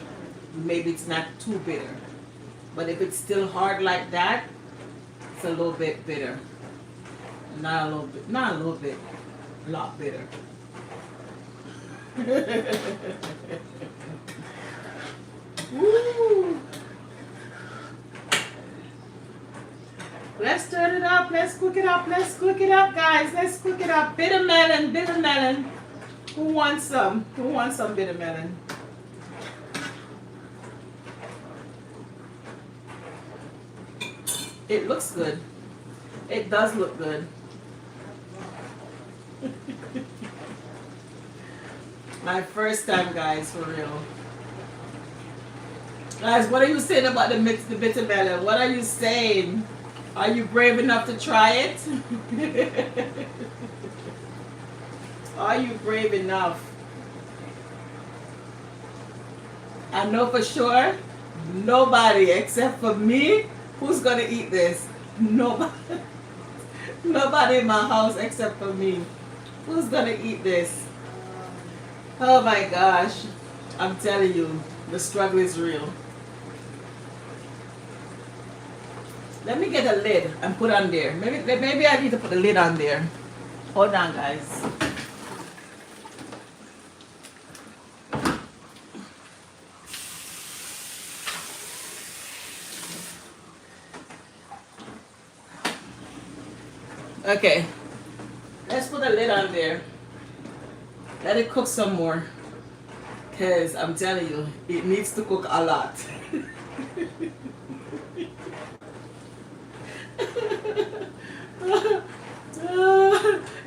maybe it's not too bitter. But if it's still hard like that, it's a little bit bitter. Not a little bit, not a little bit, a lot bitter. Woo. Let's turn it up, let's cook it up, guys. Let's cook it up. Bitter melon, bitter melon. Who wants some? Who wants some bitter melon? It looks good. It does look good. My first time, guys, for real. Guys, what are you saying about the bitter melon? What are you saying? Are you brave enough to try it? Are you brave enough? I know for sure nobody except for me who's gonna eat this. Nobody. Nobody in my house except for me. Who's gonna eat this? Oh my gosh. I'm telling you, the struggle is real. Let me get a lid and put on there. Maybe I need to put a lid on there. Hold on, guys. Okay. Let's put a lid on there. Let it cook some more. Because I'm telling you, it needs to cook a lot.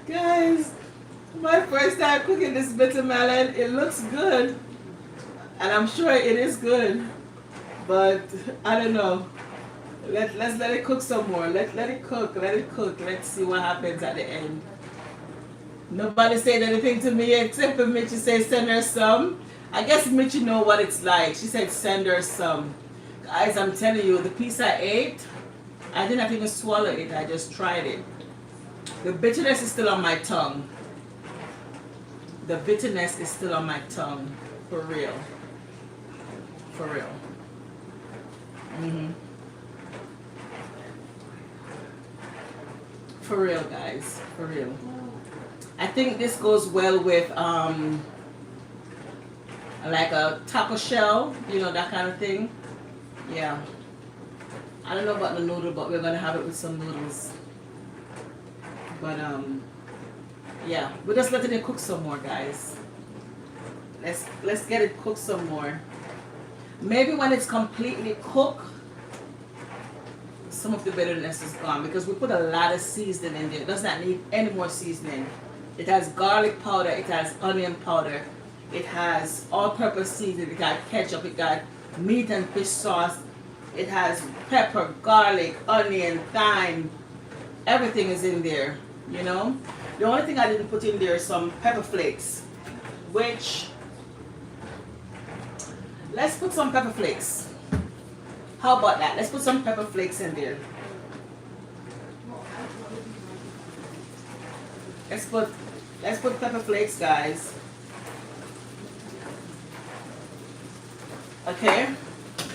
Guys, my first time cooking this bitter melon. It looks good, and I'm sure it is good, but I don't know. Let's let it cook some more. Let it cook. Let's see what happens at the end. Nobody said anything to me except for Mitchie say send her some. I guess Mitchie know what it's like. She said send her some. Guys, I'm telling you, the piece I ate, I didn't even swallow it. I just tried it. The bitterness is still on my tongue. The bitterness is still on my tongue. For real. For real. For real, guys. For real. I think this goes well with like a taco shell, you know, that kind of thing. Yeah. I don't know about the noodle, but we're gonna have it with some noodles. But yeah, we're just letting it cook some more, guys. Let's get it cooked some more. Maybe when it's completely cooked, some of the bitterness is gone because we put a lot of seasoning in there. It does not need any more seasoning. It has garlic powder, it has onion powder, it has all-purpose seasoning, it got ketchup, it got meat and fish sauce, it has pepper, garlic, onion, thyme, everything is in there, you know. The only thing I didn't put in there is some pepper flakes, which, let's put some pepper flakes. How about that? Let's put some pepper flakes in there. Let's put pepper flakes, guys. Okay?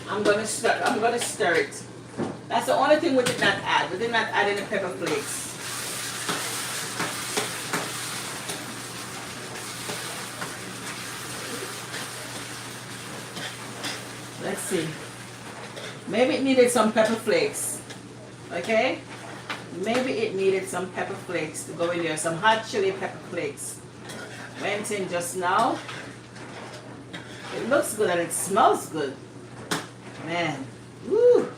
I'm gonna stir it. That's the only thing we did not add. We did not add any pepper flakes. see. Maybe it needed some pepper flakes. Okay? Maybe it needed some pepper flakes to go in there. Some hot chili pepper flakes. Went in just now. It looks good and it smells good. Man. Woo.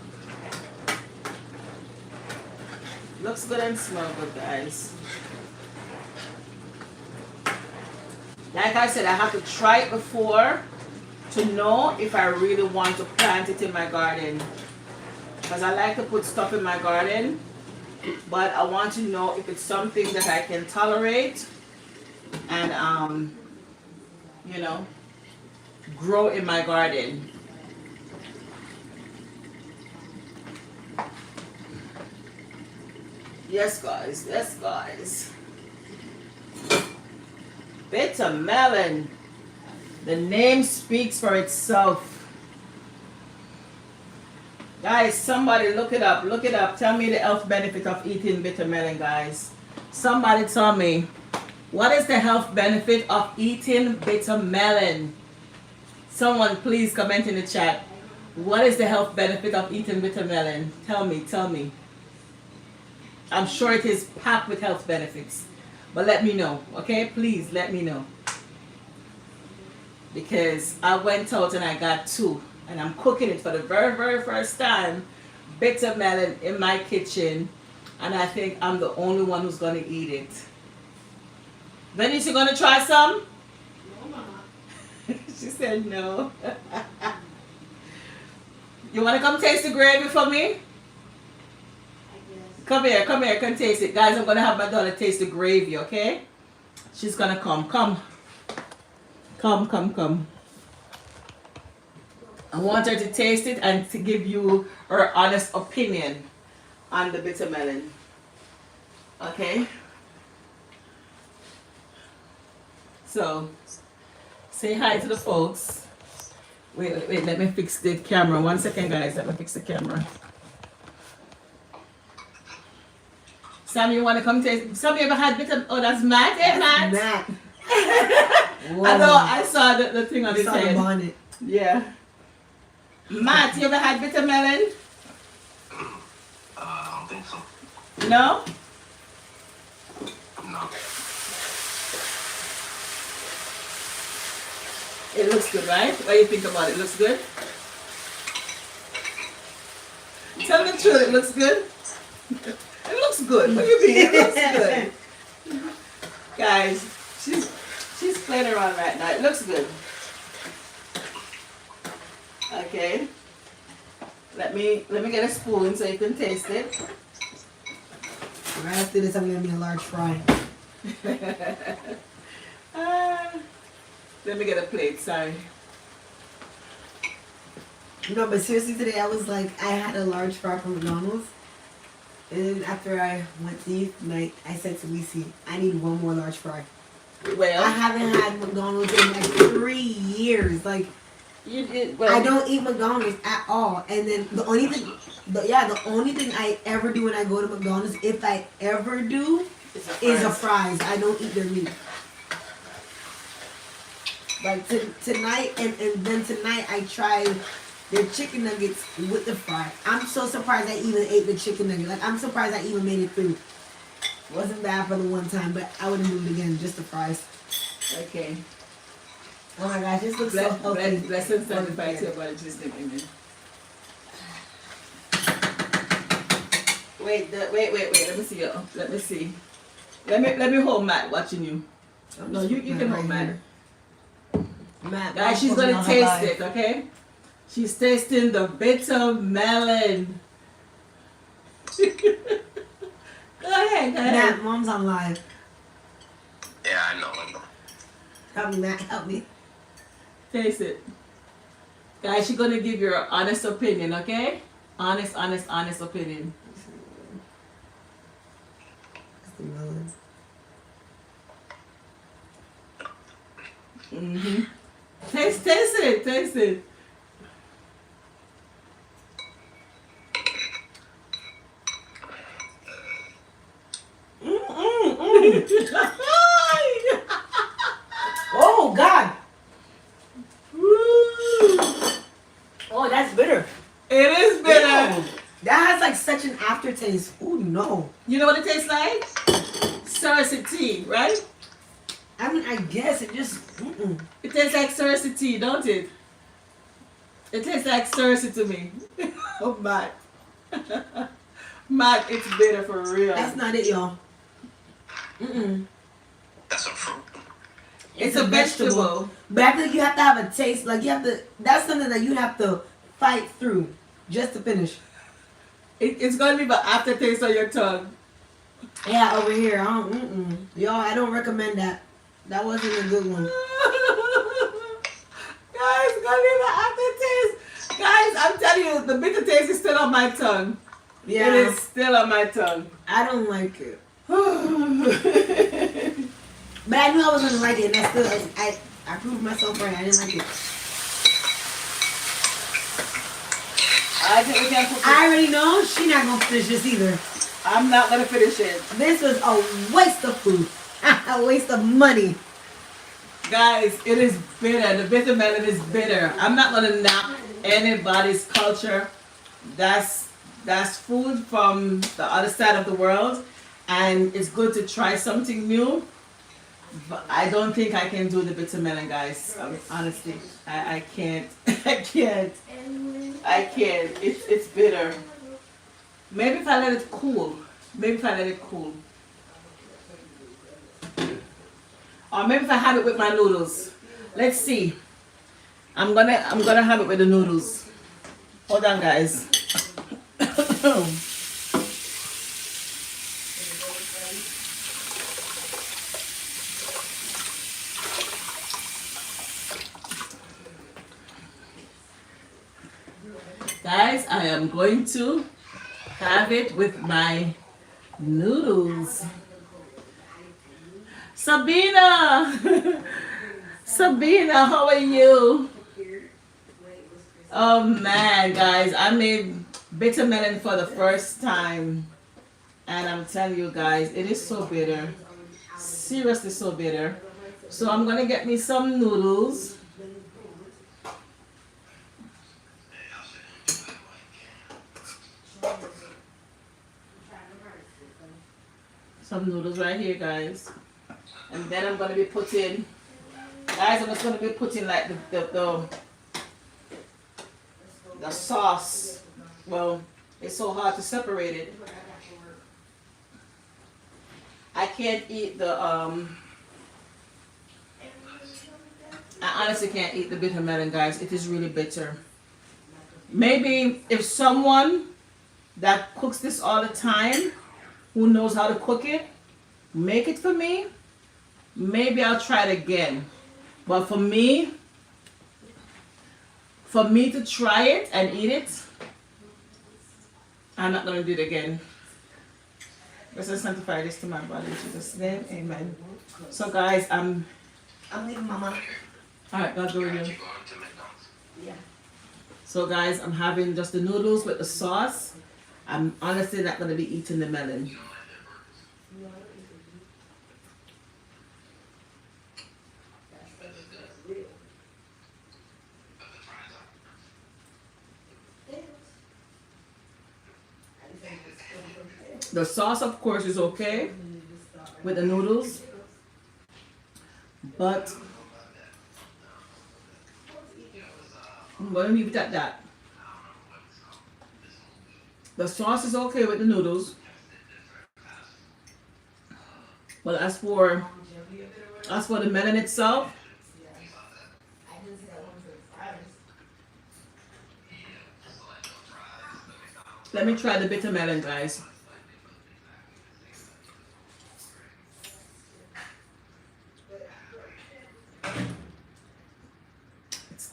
Looks good and smells good, guys. Like I said, I have to try it before to know if I really want to plant it in my garden. Because I like to put stuff in my garden. But I want to know if it's something that I can tolerate and, you know, grow in my garden. Yes, guys. Yes, guys. Bitter melon. The name speaks for itself. Guys, somebody look it up. Look it up. Tell me the health benefit of eating bitter melon, guys. Somebody tell me. What is the health benefit of eating bitter melon? Someone please comment in the chat. What is the health benefit of eating bitter melon? Tell me, tell me. I'm sure it is packed with health benefits. But let me know, okay? Please let me know. Because I went out and I got 2. And I'm cooking it for the very, very first time. Bitter melon in my kitchen. And I think I'm the only one who's going to eat it. Venice, you going to try some? No, Mama. She said no. You want to come taste the gravy for me? I guess. Come here, come taste it. Guys, I'm going to have my daughter taste the gravy, okay? She's going to come. Come. Come. I want her to taste it and to give you her honest opinion on the bitter melon. Okay? So, say hi to the folks. Wait, let me fix the camera. 1 second, guys. Let me fix the camera. Sam, you want to come taste? Sam, you ever had bitter? Oh, that's Matt. Hey, Matt. Matt. I know. I saw the thing on his Saw the head. bonnet. Yeah. Matt, you ever had bitter melon? I don't think so. No? No. It looks good, right? What do you think about it? Looks good? Tell the truth, it looks good? It looks good. What do you mean? It looks good. Guys, she's playing around right now. It looks good. Okay. Let me get a spoon so you can taste it. Right after this, I'm gonna be a large fry. Let me get a plate, sorry. No, but seriously, today I was like, I had a large fry from McDonald's. And then after I went to eat tonight, I said to Lisi, I need 1 more large fry. Well, I haven't had McDonald's in like 3 years. Like, you did well. I don't eat McDonald's at all. And then the only thing I ever do when I go to McDonald's, if I ever do, is a fries. I don't eat their meat. Like tonight and then tonight I tried their chicken nuggets with the fry. I'm so surprised I even ate the chicken nugget. Like, I'm surprised I even made it through. Wasn't bad for the one time, but I wouldn't do it again. Just the fries. Okay. Oh my gosh, this looks so healthy. Bless and sanctify to your body, just amen. Wait, let me see you. Let me see. Let me hold Matt watching you. No, you can hold Matt. Matt, Guys, she's gonna taste it, okay? She's tasting the bitter melon. Go ahead. Matt, Mom's on live. Yeah, I know. Help me, Matt, help me. Taste it. Guys, she's gonna give you her honest opinion, okay? Honest opinion. It's the melon. Mm-hmm. Taste it. Oh God! Oh, that's bitter. It is bitter. Ew. That has like such an aftertaste. Ooh, no. You know what it tastes like? Suricate tea, right? I mean, I guess it just. It tastes like suricate tea, don't it? It tastes like suricate to me. Oh, Matt. Matt, it's bitter for real. That's not it, y'all. That's a fruit. It's a vegetable. But I think you have to have a taste. Like, you have to. That's something that you have to fight through just to finish. It's going to leave an aftertaste on your tongue. Yeah, over here. I don't, Y'all, I don't recommend that. That wasn't a good one. Guys, it's going to leave an aftertaste. Guys, I'm telling you, the bitter taste is still on my tongue. Yeah. It is still on my tongue. I don't like it. But I knew I was going to like it, and I still, I proved myself right. I didn't like it. I think we can cook it. I already know she not going to finish this either. I'm not going to finish it. This was a waste of food. A waste of money. Guys, it is bitter. The bitter melon is bitter. I'm not going to knock anybody's culture. That's food from the other side of the world. And it's good to try something new. But I don't think I can do the bitter melon, guys. Honestly, I can't. I can't. It's bitter. Maybe if I let it cool. Or maybe if I have it with my noodles. Let's see. I'm gonna have it with the noodles. Hold on, guys. Guys, I am going to have it with my noodles. Sabina! Sabina, how are you? Oh man, guys, I made bitter melon for the first time. And I'm telling you guys, it is so bitter. Seriously so bitter. So I'm gonna get me some noodles. Some noodles right here, guys. And then I'm gonna be putting, guys, I'm just gonna be putting like the sauce. Well, it's so hard to separate it. I can't eat the I honestly can't eat the bitter melon, guys. It is really bitter. Maybe if someone that cooks this all the time, who knows how to cook it, make it for me, maybe I'll try it again. But for me to try it and eat it, I'm not going to do it again. Let's just sanctify this to my body in Jesus' name. Amen. So guys, I'm leaving Mama. Alright, God go with you. You going to McDonald's? Yeah. So guys, I'm having just the noodles with the sauce. I'm honestly not going to be eating the melon. The sauce, of course, is okay with the noodles, but I'm going to leave it at that. The sauce is okay with the noodles, but as for the melon itself, let me try the bitter melon, guys.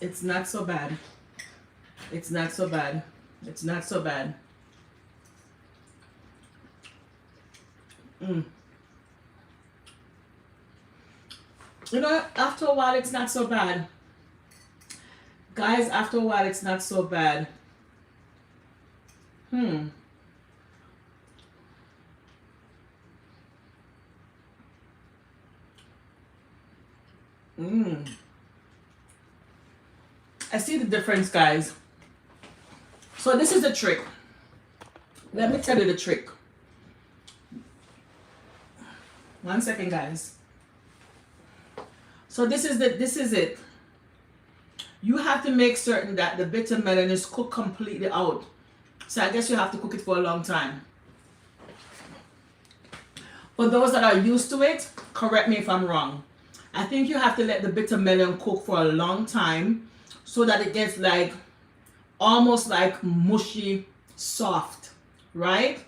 It's not so bad. It's not so bad. It's not so bad. You know, after a while, it's not so bad. Guys, after a while, it's not so bad. I see the difference, guys. So this is the trick. Let me tell you the trick. 1 second, guys. So this is it. You have to make certain that the bitter melon is cooked completely out. So I guess you have to cook it for a long time. For those that are used to it, correct me if I'm wrong. I think you have to let the bitter melon cook for a long time so that it gets like almost like mushy soft, right?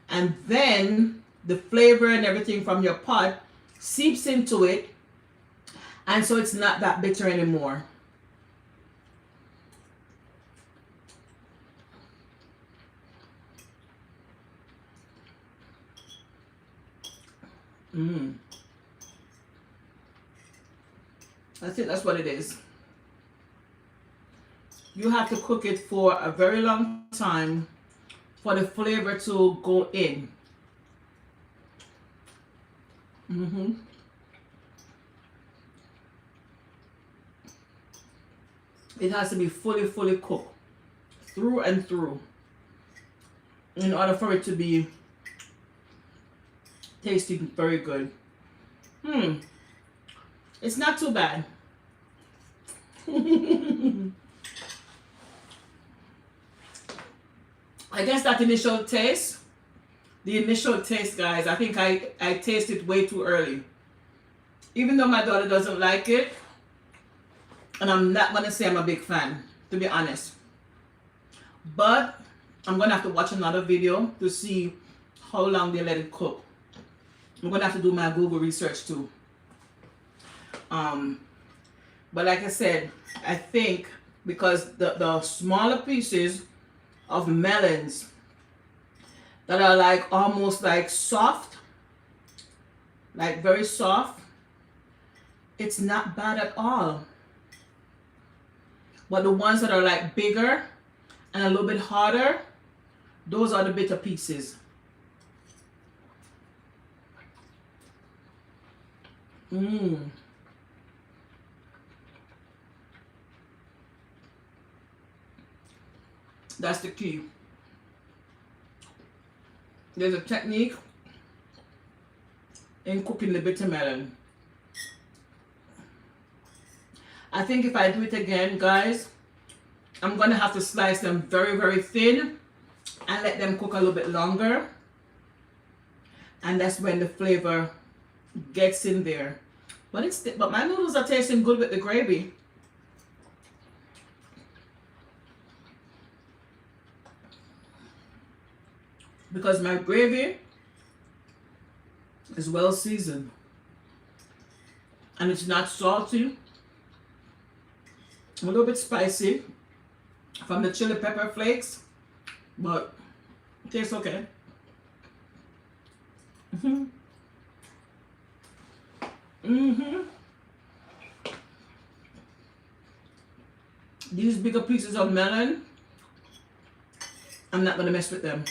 And then the flavor and everything from your pot seeps into it, and so it's not that bitter anymore. That's it. That's what it is. You have to cook it for a very long time for the flavor to go in. It has to be fully cooked through and through in order for it to be tasting very good. It's not too bad. I guess that initial taste, guys, I think I tasted way too early. Even though my daughter doesn't like it, and I'm not going to say I'm a big fan, to be honest. But I'm going to have to watch another video to see how long they let it cook. I'm going to have to do my Google research too. But like I said, I think because the smaller pieces of melons that are like almost like soft, like very soft, it's not bad at all. But the ones that are like bigger and a little bit harder, those are the bitter pieces. That's the key. There's a technique in cooking the bitter melon. I think if I do it again, guys, I'm going to have to slice them very thin and let them cook a little bit longer. And that's when the flavor gets in there. But my noodles are tasting good with the gravy. Because my gravy is well seasoned. And it's not salty. A little bit spicy from the chili pepper flakes, but it tastes okay. These bigger pieces of melon, I'm not going to mess with them.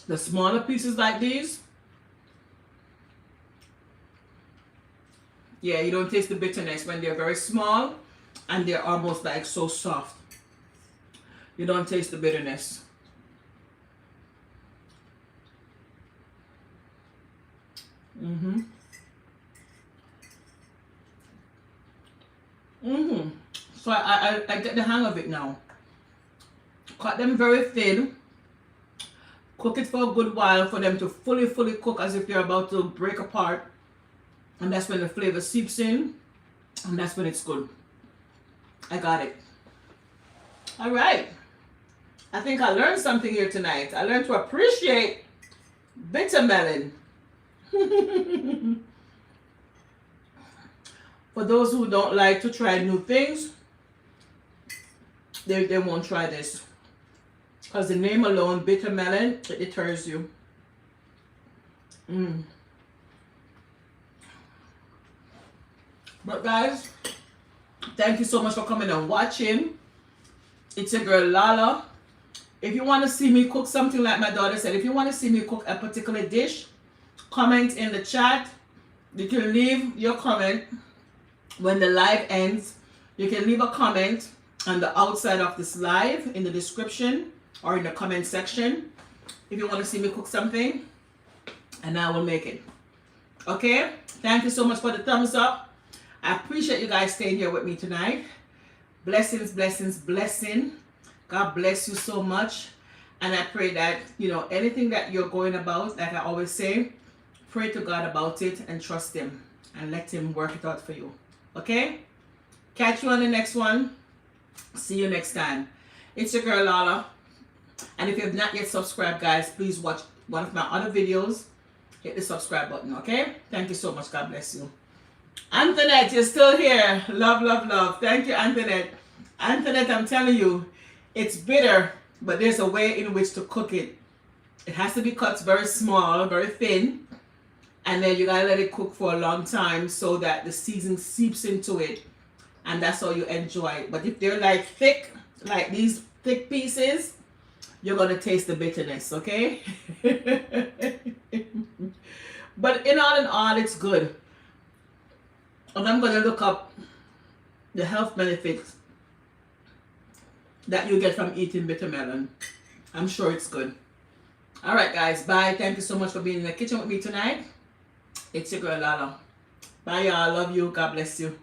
The smaller pieces like these, yeah, you don't taste the bitterness when they're very small and they're almost like so soft. You don't taste the bitterness. So I get the hang of it now. Cut them very thin. Cook it for a good while for them to fully cook as if they're about to break apart. And that's when the flavor seeps in. And that's when it's good. I got it. Alright. I think I learned something here tonight. I learned to appreciate bitter melon. For those who don't like to try new things, they won't try this. Because the name alone, bitter melon, it deters you. But guys, thank you so much for coming and watching. It's your girl Lala. If you want to see me cook something like my daughter said, if you want to see me cook a particular dish, comment in the chat. You can leave your comment when the live ends. You can leave a comment on the outside of this live in the description or in the comment section if you want to see me cook something, and I will make it. Okay? Thank you so much for the thumbs up. I appreciate you guys staying here with me tonight. Blessings, blessings, blessing. God bless you so much. And I pray that, you know, anything that you're going about, like I always say, pray to God about it and trust Him and let Him work it out for you. Okay? Catch you on the next one. See you next time. It's your girl Lala. And if you have not yet subscribed, guys, please watch one of my other videos. Hit the subscribe button, okay? Thank you so much. God bless you. Antoinette, you're still here. Love, love, love. Thank you, Antoinette. Antoinette, I'm telling you, it's bitter, but there's a way in which to cook it. It has to be cut very small, very thin. And then you gotta let it cook for a long time so that the seasoning seeps into it. And that's how you enjoy it. But if they're like thick, like these thick pieces, you're gonna taste the bitterness, okay? But in all, it's good. And I'm gonna look up the health benefits that you get from eating bitter melon. I'm sure it's good. All right, guys, bye. Thank you so much for being in the kitchen with me tonight. It's your girl Lala. Bye, y'all. Love you. God bless you.